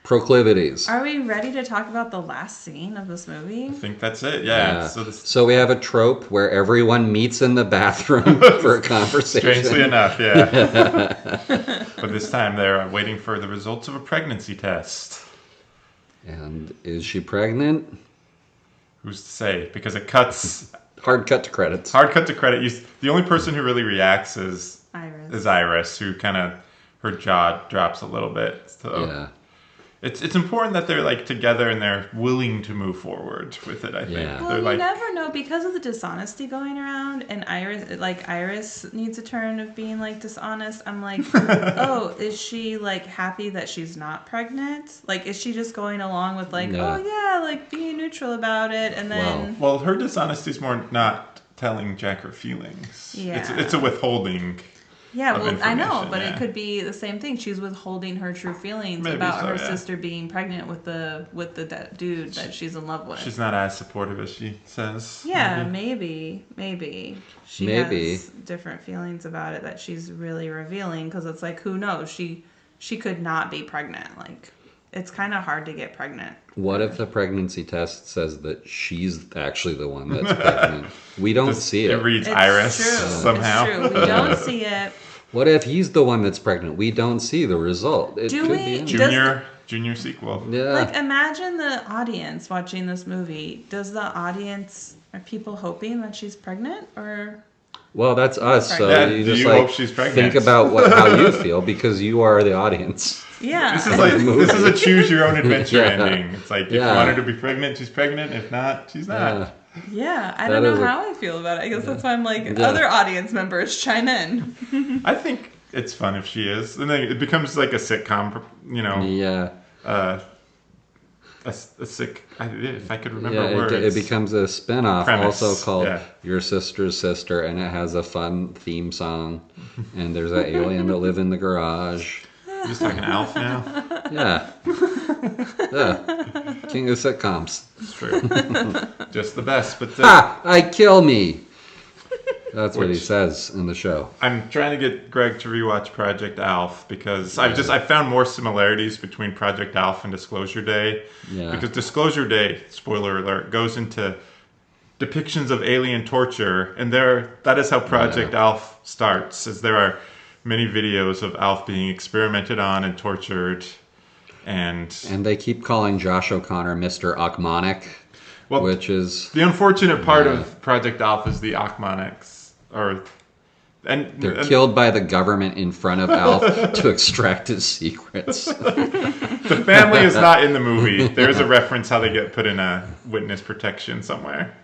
proclivities. Are we ready to talk about the last scene of this movie? I think that's it. Yeah. So So we have a trope where everyone meets in the bathroom for a conversation. strangely enough, yeah. But this time they're waiting for the results of a pregnancy test. And is she pregnant? Who's to say? Because it cuts Hard cut to credits. hard cut to credit. The only person who really reacts is Iris. Iris, who kind of her jaw drops a little bit. So Yeah. it's important that they're like together and they're willing to move forward with it. I think Yeah. Well, they're you like never know because of the dishonesty going around, and Iris needs a turn of being like dishonest. I'm like, oh, is she like happy that she's not pregnant? Like, is she just going along with like, No. oh yeah, like being neutral about it, and then well, her dishonesty is more not telling Jack her feelings. Yeah. It's a withholding. yeah, of well, I know, information, but yeah. it could be the same thing. She's withholding her true feelings Maybe about so, her yeah. sister being pregnant with the dude that she's in love with. She's not as supportive as she says. Yeah, maybe. maybe. She Maybe. has different feelings about it that she's really revealing because it's like, who knows? She could not be pregnant. Like, it's kind of hard to get pregnant. What if the pregnancy test says that she's actually the one that's pregnant? We don't see It it. reads It's Iris true. somehow. It's true. We don't see it. What if he's the one that's pregnant? We don't see the result. It Do could we- be him. Does- Junior sequel. Yeah. Like, imagine the audience watching this movie. Are people hoping that she's pregnant or? Well, that's us. So Yeah, you do just you like hope she's pregnant? think about how you feel because you are the audience. Yeah. This is a choose your own adventure Yeah. ending. It's like if Yeah. you want her to be pregnant, she's pregnant. If not, she's not. Yeah. Yeah, I That don't know is a- how I feel about it. I guess that's why I'm like, Yeah. other audience members chime in. I think it's fun if she is, and then it becomes like a sitcom. You know, Yeah. a sick. If I could remember Yeah, words. it becomes a spin-off Premise, also called yeah. Your Sister's Sister, and it has a fun theme song, and there's an alien that live in the garage. You're just talking Alf now. Yeah. Yeah. King of sitcoms. It's true. Just the best. But Ha! I kill me! That's what he Which- says in the show. I'm trying to get Greg to rewatch Project Alf because I found more similarities between Project Alf and Disclosure Day. Yeah. Because Disclosure Day, spoiler alert, goes into depictions of alien torture, and that is how Project Alf starts. As there are many videos of Alf being experimented on and tortured, and And they keep calling Josh O'Connor Mr. Achmonic, well, which is... the unfortunate part Yeah. of Project Alf is the Achmonics, They're killed by the government in front of Alf to extract his secrets. The family is not in the movie. There's a reference how they get put in a witness protection somewhere.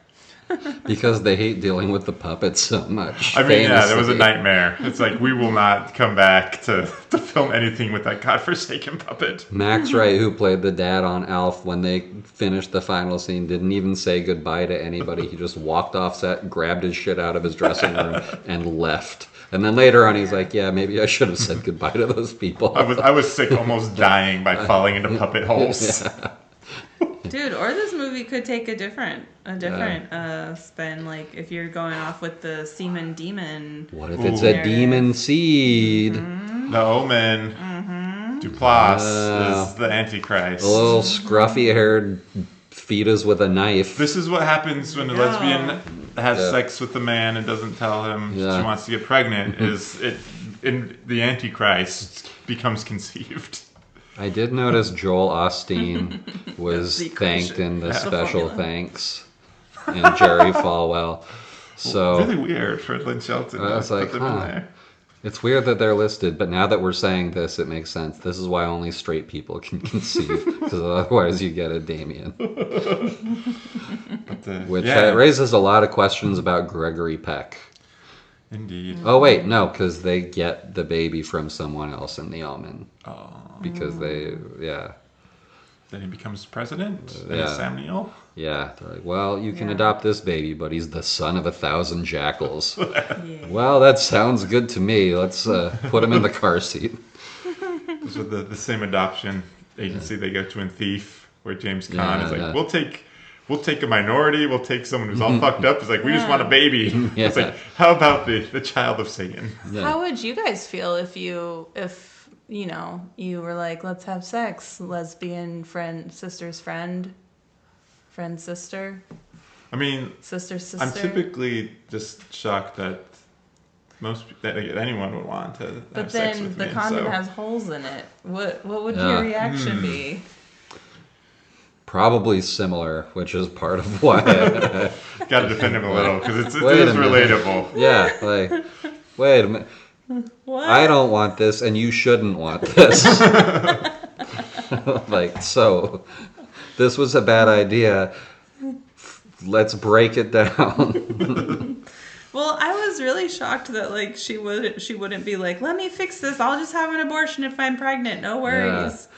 Because they hate dealing with the puppets so much. I mean, yeah, there was a famously. nightmare. It's like, we will not come back to film anything with that godforsaken puppet. Max Wright, who played the dad on Alf, when they finished the final scene, didn't even say goodbye to anybody. He just walked off set, grabbed his shit out of his dressing room, and left. And then later on, he's like, yeah, maybe I should have said goodbye to those people. I was sick, almost dying by falling into puppet holes. Dude, or this movie could take a different spin. Like, if you're going off with the semen demon. What if it's a demon seed? The Omen. Duplass is the Antichrist. A little scruffy-haired fetus with a knife. This is what happens when a lesbian has sex with a man and doesn't tell him she wants to get pregnant. The Antichrist becomes conceived. I did notice Joel Osteen was the thanked equation. in the That's the special formula. thanks, and Jerry Falwell. So Really weird for Lynn Shelton. I was to like, put them in huh. there. It's weird that they're listed, but now that we're saying this, it makes sense. This is why only straight people can conceive, because otherwise you get a Damien. Which raises a lot of questions about Gregory Peck. Indeed. Oh, wait, no, because they get the baby from someone else in the Omen. Oh. Because Then he becomes president? Sam Neill? Yeah, they're like, well, you can adopt this baby, but he's the son of 1,000 jackals. Well, that sounds good to me. Let's put him in the car seat. This is the same adoption agency they go to in Thief, where James Caan is like, we'll take a minority, we'll take someone who's all fucked up. It's like, we just want a baby. It's like, how about the child of Satan? Yeah. How would you guys feel if you were like, let's have sex, lesbian friend, sister's friend, sister? I mean, sister. I'm typically just shocked that anyone would want to have sex with me. But then the condom has holes in it. What would your reaction be? Probably similar, which is part of why got to defend him a little, because it is relatable. Yeah, like, wait a minute. What? I don't want this, and you shouldn't want this. Like, so, this was a bad idea. Let's break it down. Well, I was really shocked that like she wouldn't be like, let me fix this. I'll just have an abortion if I'm pregnant. No worries. Yeah.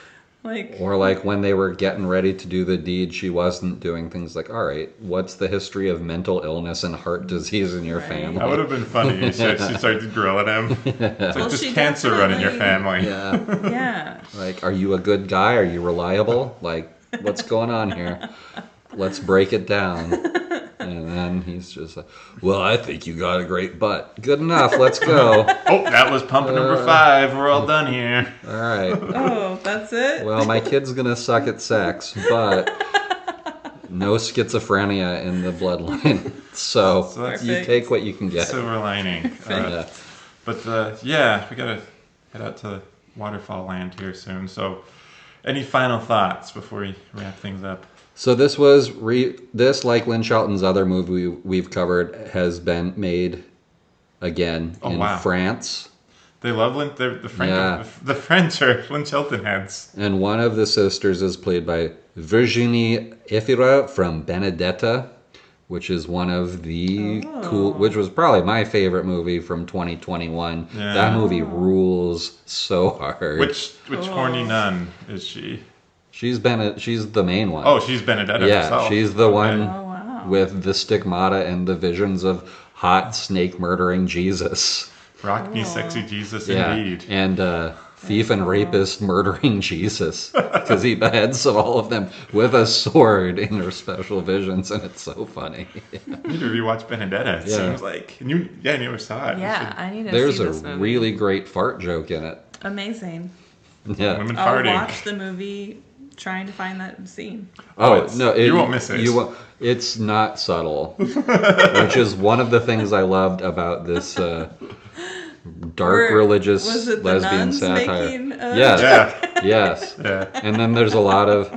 Or like when they were getting ready to do the deed, she wasn't doing things like, all right, what's the history of mental illness and heart disease in your family? That would have been funny. She started grilling him. It's like, there's cancer running your family. Yeah. Yeah. Like, are you a good guy? Are you reliable? Like, what's going on here? Let's break it down. And then he's just like, well, I think you got a great butt. Good enough. Let's go. Oh, that was pump number 5. We're all done here. All right. Oh, that's it? Well, my kid's going to suck at sex, but no schizophrenia in the bloodline. So you take what you can get. Silver lining. But we got to head out to Waterfall Land here soon. So any final thoughts before we wrap things up? So this was this, like Lynn Shelton's other movie we've covered, has been made again in France. They love the French are Lynn Shelton heads. And one of the sisters is played by Virginie Efira from Benedetta, which is one of the which was probably my favorite movie from 2021. Yeah. That movie rules so hard. Which horny nun is she? She's the main one. Oh, she's Benedetta herself. Yeah, she's the one with the stigmata and the visions of hot snake murdering Jesus. Rock me, sexy Jesus, indeed. And thief and rapist murdering Jesus, because he beheads all of them with a sword in her special visions, and it's so funny. You need to rewatch Benedetta. It seems like you never saw it. Yeah, I need to There's see this movie. There's a really great fart joke in it. Amazing. Yeah, women I'll farting. watch the movie trying to find that scene. Oh no, you won't miss it. It's not subtle, which is one of the things I loved about this dark religious was it the lesbian nuns satire. Making, yes, yeah. Yes, yeah. And then there's a lot of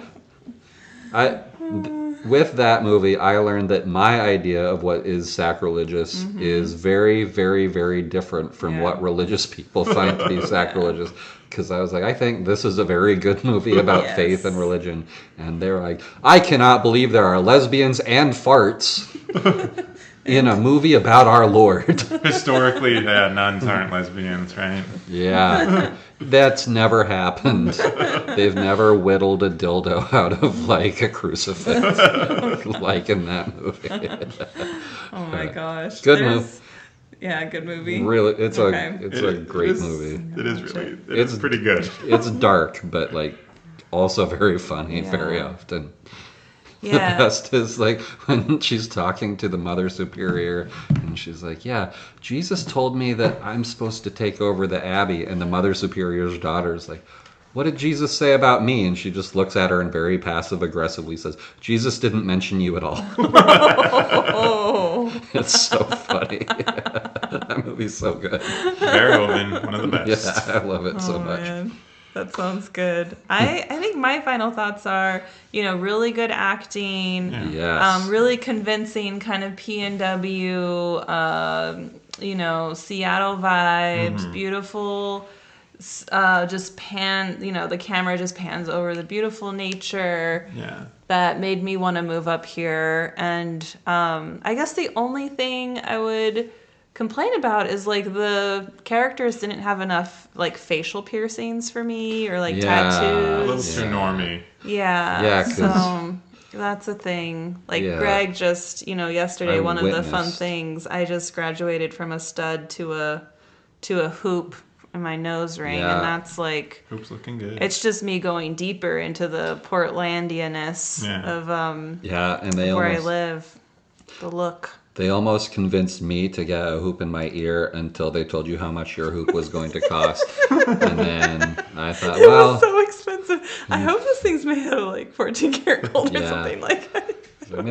with that movie, I learned that my idea of what is sacrilegious is very, very, very different from what religious people find to be sacrilegious. Because I was like, I think this is a very good movie about faith and religion. And they're like, I cannot believe there are lesbians and farts in a movie about our Lord. Historically, nuns aren't lesbians, right? Yeah. That's never happened. They've never whittled a dildo out of like a crucifix, like in that movie. Oh my gosh! Good movie. Yeah, good movie. Really, it's a great movie. It is really. It's pretty good. It's dark, but like also very funny very often. Yeah. The best is like when she's talking to the Mother Superior and she's like, yeah, Jesus told me that I'm supposed to take over the Abbey, and the Mother Superior's daughter's like, what did Jesus say about me? And she just looks at her and very passive aggressively says, Jesus didn't mention you at all. It's so funny. That movie's so good. Verhoeven, one of the best. Yeah, I love it so much. Man. That sounds good. I think my final thoughts are, really good acting. Yeah. Yes. Really convincing kind of P&W, Seattle vibes, beautiful, just the camera just pans over the beautiful nature. Yeah. That made me want to move up here. And I guess the only thing I would complain about is like the characters didn't have enough like facial piercings for me or like A tattoos. little too normy. Yeah. 'cause- So that's a thing. Like Greg just, yesterday, one of the fun witnessed. things, I just graduated from a stud to a hoop in my nose ring, Yeah. and that's like Hoop's looking good. it's just me going deeper into the Portlandia-ness of and they where I almost, live. The look. they almost convinced me to get a hoop in my ear until they told you how much your hoop was going to cost. And then I thought, It well, was so expensive. I hope this thing's made out of like 14 karat gold or Yeah. something like that. so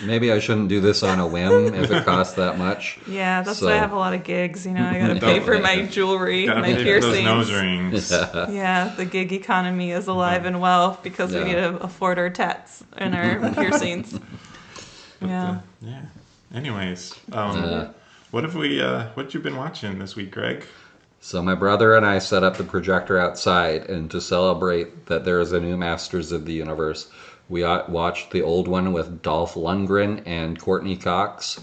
maybe I shouldn't do this on a whim if it costs that much. Yeah, that's So- why I have a lot of gigs. I gotta pay for my jewelry, Gotta my pay for those piercings. nose rings. Yeah, the gig economy is alive and well because we Yeah. need to afford our tats and our piercings. Yeah. Yeah. Anyways, what have you been watching this week, Greg? So my brother and I set up the projector outside, and to celebrate that there is a new Masters of the Universe, we watched the old one with Dolph Lundgren and Courtney Cox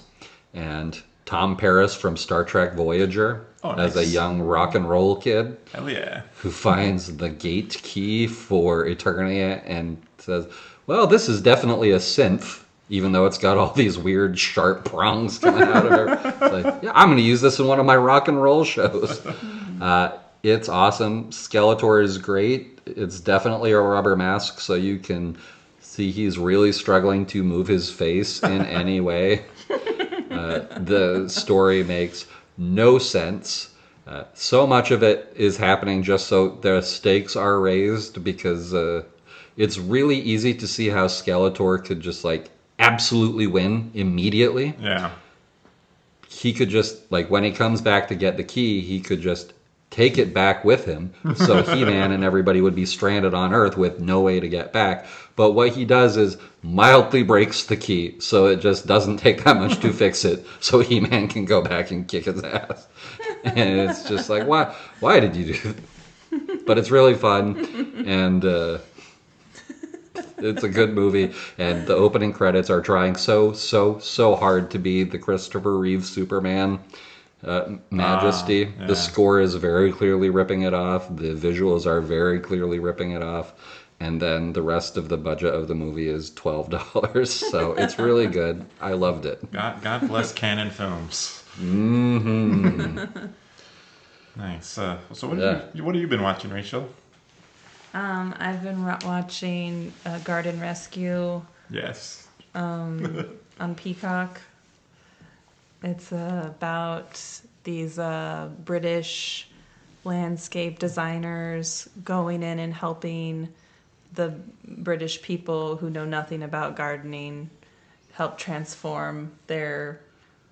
and Tom Paris from Star Trek Voyager as a nice. young rock and roll kid Hell yeah. who finds the gate key for eternity and says, well, this is definitely a synth, even though it's got all these weird sharp prongs coming out of it. It's like, yeah, I'm going to use this in one of my rock and roll shows. It's awesome. Skeletor is great. It's definitely a rubber mask, so you can see he's really struggling to move his face in any way. The story makes no sense. So much of it is happening just so the stakes are raised because it's really easy to see how Skeletor could just like absolutely win immediately. Yeah. He could just, like, when he comes back to get the key, he could just take it back with him. So He-Man and everybody would be stranded on Earth with no way to get back. But what he does is mildly breaks the key, so it just doesn't take that much to fix it. So He-Man can go back and kick his ass. And it's just like, why did you do that? But it's really fun, and it's a good movie, and the opening credits are trying so hard to be the Christopher Reeve Superman majesty. Yeah. The score is very clearly ripping it off. The visuals are very clearly ripping it off. And then the rest of the budget of the movie is $12. So it's really good. I loved it. God bless Canon Films. Mm-hmm. Nice. So what have you been watching, Rachel? I've been watching Garden Rescue Yes. on Peacock. It's about these British landscape designers going in and helping the British people who know nothing about gardening help transform their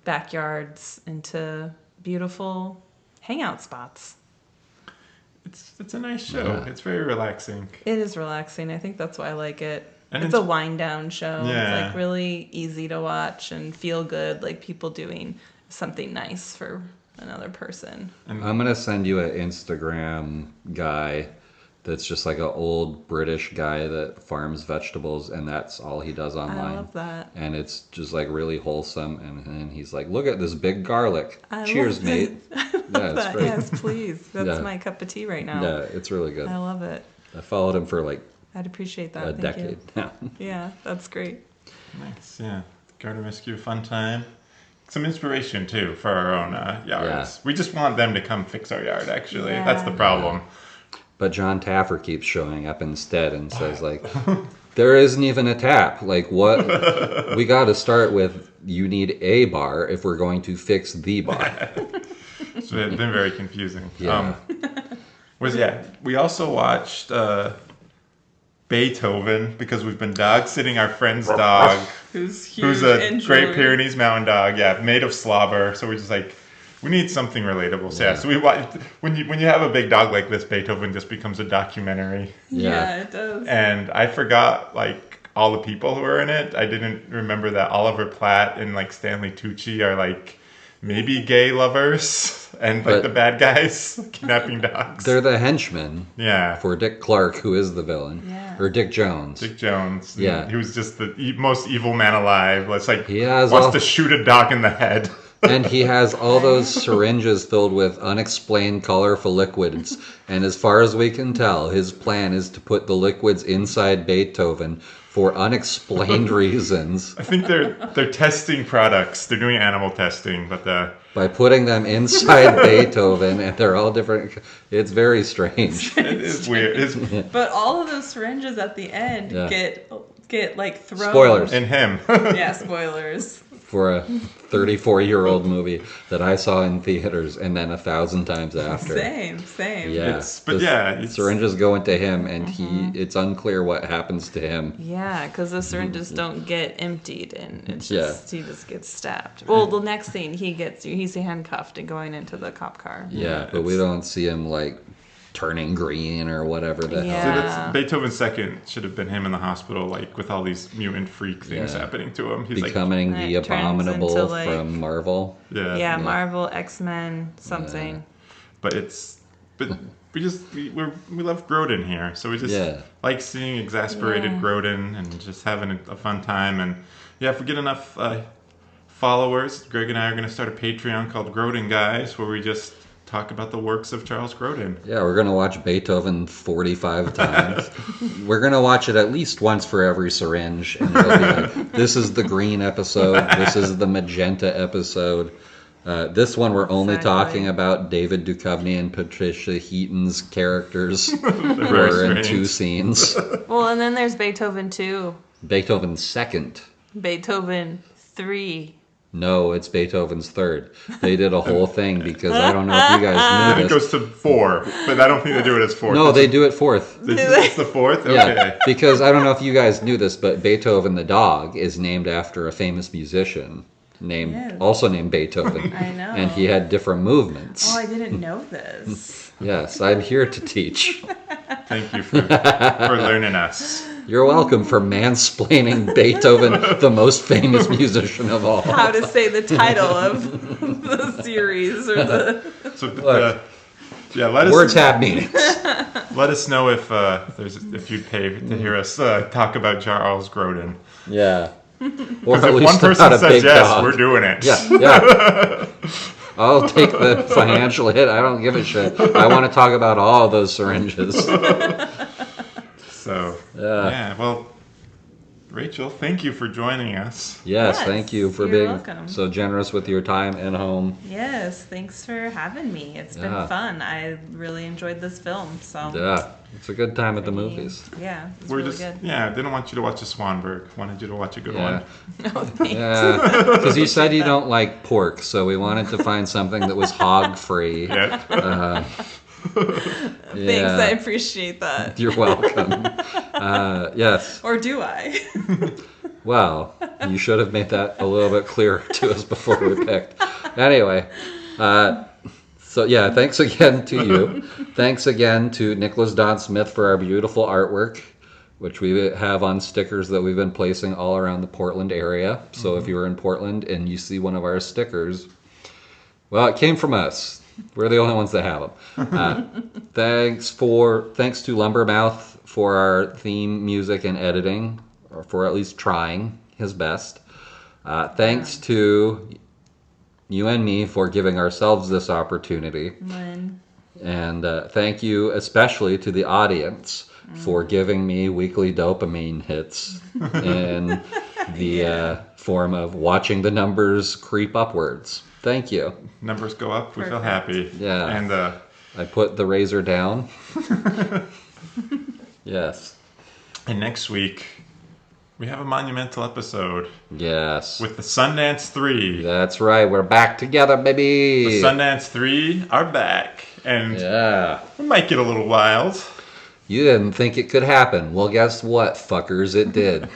backyards into beautiful hangout spots. It's a nice show. Yeah. It's very relaxing. It is relaxing. I think that's why I like it. And It's a wind down show. Yeah. It's like really easy to watch and feel good, like people doing something nice for another person. I'm going to send you an Instagram guy that's just like an old British guy that farms vegetables, and that's all he does online. I love that. And it's just like really wholesome, and he's like, look at this big garlic. I Cheers, love mate. it. I love Yeah, it's that. great. Yes, please. That's Yeah. my cup of tea right now. Yeah, it's really good. I love it. I followed him for like I'd appreciate that. a Thank decade you. now. Yeah, that's great. Nice. Yeah. Garden Rescue, fun time. Some inspiration too for our own yards. Yeah. We just want them to come fix our yard. Actually, Yeah. that's the problem. But John Taffer keeps showing up instead and says like, there isn't even a tap. Like what? We got to start with, you need a bar if we're going to fix the bar. So it's been very confusing. Yeah. We also watched Beethoven because we've been dog sitting our friend's dog, Who's huge who's a and Great jewelry. Pyrenees Mountain Dog. Yeah, made of slobber. So we're just like, We need something relatable. So, yeah. So we watch when you have a big dog like this, Beethoven just becomes a documentary. Yeah, it does. And I forgot like all the people who are in it. I didn't remember that Oliver Platt and like Stanley Tucci are like maybe gay lovers and like the bad guys kidnapping dogs. They're the henchmen. Yeah. For Dick Clark, who is the villain. Yeah. Or Dick Jones. Dick Jones. Yeah. He was just the most evil man alive. It's like He has wants to shoot a dog in the head. And he has all those syringes filled with unexplained colorful liquids. And as far as we can tell, his plan is to put the liquids inside Beethoven for unexplained reasons. I think they're testing products. They're doing animal testing, but By putting them inside Beethoven, and they're all different. It's very strange. it is weird. But all of those syringes at the end get like thrown. Spoilers. In him. Yeah, spoilers. For a 34-year-old movie that I saw in theaters and then 1,000 times after. Same. Yeah. Syringes go into him, and it's unclear what happens to him. Yeah, because the syringes don't get emptied, and it's just he just gets stabbed. Well, the next scene he's handcuffed and going into the cop car. Yeah, but we don't see him like turning green or whatever the hell. So that's Beethoven's second should have been him in the hospital, like with all these mutant freak things happening to him. He's becoming like, the Abominable from Marvel. Yeah, Marvel, X-Men, something. But we love Grodin here, so we just like seeing exasperated Grodin and just having a fun time. And if we get enough followers, Greg and I are going to start a Patreon called Grodin Guys, where we just talk about the works of Charles Grodin. Yeah, we're going to watch Beethoven 45 times. We're going to watch it at least once for every syringe. And it'll be like, this is the green episode. This is the magenta episode. This one we're only talking about David Duchovny and Patricia Heaton's characters who are in 2 scenes. Well, and then there's Beethoven 2. Beethoven's second. Beethoven 3. No, it's Beethoven's third. They did a whole thing because I don't know if you guys knew It this. goes to 4, but I don't think they do it as 4. No, they do it fourth. It's the 4th? Okay. Yeah, because I don't know if you guys knew this, but Beethoven the dog is named after a famous musician also named Beethoven. I know. And he had different movements. Oh, I didn't know this. Yes, I'm here to teach. Thank you for learning us. You're welcome for mansplaining Beethoven, the most famous musician of all. How to say the title of the series or the... So, let us... Words have meanings. Let us know if you'd pay to hear us talk about Charles Grodin. Yeah. Because if one person says yes, we're doing it. Yeah. I'll take the financial hit. I don't give a shit. I want to talk about all those syringes. So, well, Rachel, thank you for joining us. Yes, thank you for being welcome. So generous with your time and home. Yes, thanks for having me. It's been fun. I really enjoyed this film. So yeah, it's a good time at the movies. Yeah, it's really good. Yeah, didn't want you to watch a Swanberg. Wanted you to watch a good one. No, thanks. Yeah, because you said you don't like pork, so we wanted to find something that was hog-free. Yeah. Thanks, I appreciate that. You're welcome. Yes. Or do I? Well, you should have made that a little bit clearer to us before we picked. Anyway, so thanks again to you. Thanks again to Nicholas Don Smith for our beautiful artwork, which we have on stickers that we've been placing all around the Portland area. So if you're in Portland and you see one of our stickers, well, it came from us. We're the only ones that have them. Thanks to Lumbermouth for our theme music and editing, or for at least trying his best. Thanks to you and me for giving ourselves this opportunity. Lynn. And thank you especially to the audience for giving me weekly dopamine hits in the form of watching the numbers creep upwards. Thank you. Numbers go up, we feel happy. Yeah. And I put the razor down. Yes. And next week, we have a monumental episode. Yes. With the Sundance 3. That's right. We're back together, baby. The Sundance 3 are back. And we might get a little wild. You didn't think it could happen. Well, guess what, fuckers? It did.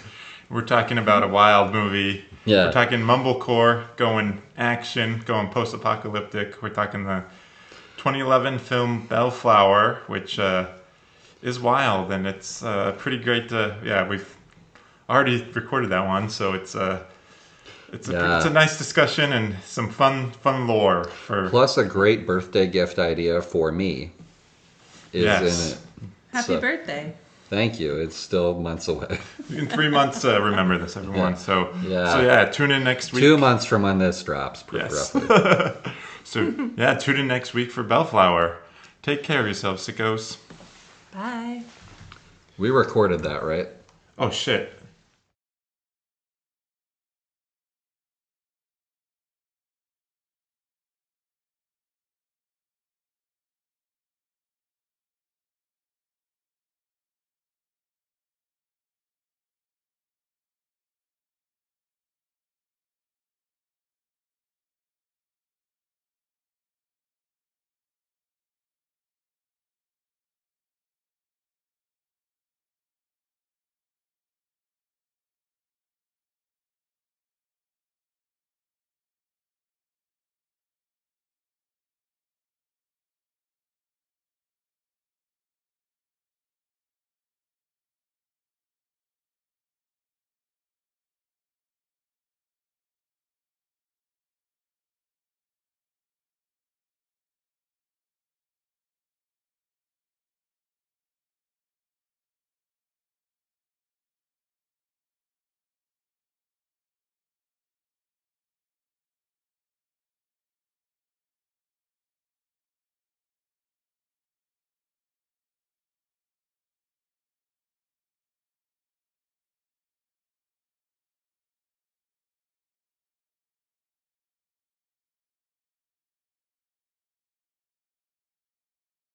We're talking about a wild movie Yeah. We're talking mumblecore, going action, going post-apocalyptic. We're talking the 2011 film Bellflower, which is wild, and it's pretty great we've already recorded that one, so it's a nice discussion and some fun lore for. Plus, a great birthday gift idea for me is in it. Happy birthday! Thank you. It's still months away. In 3 months, remember this, everyone. Yeah. So tune in next week. 2 months from when this drops, Yes. roughly. So tune in next week for Bellflower. Take care of yourselves, sickos. Bye. We recorded that, right? Oh shit.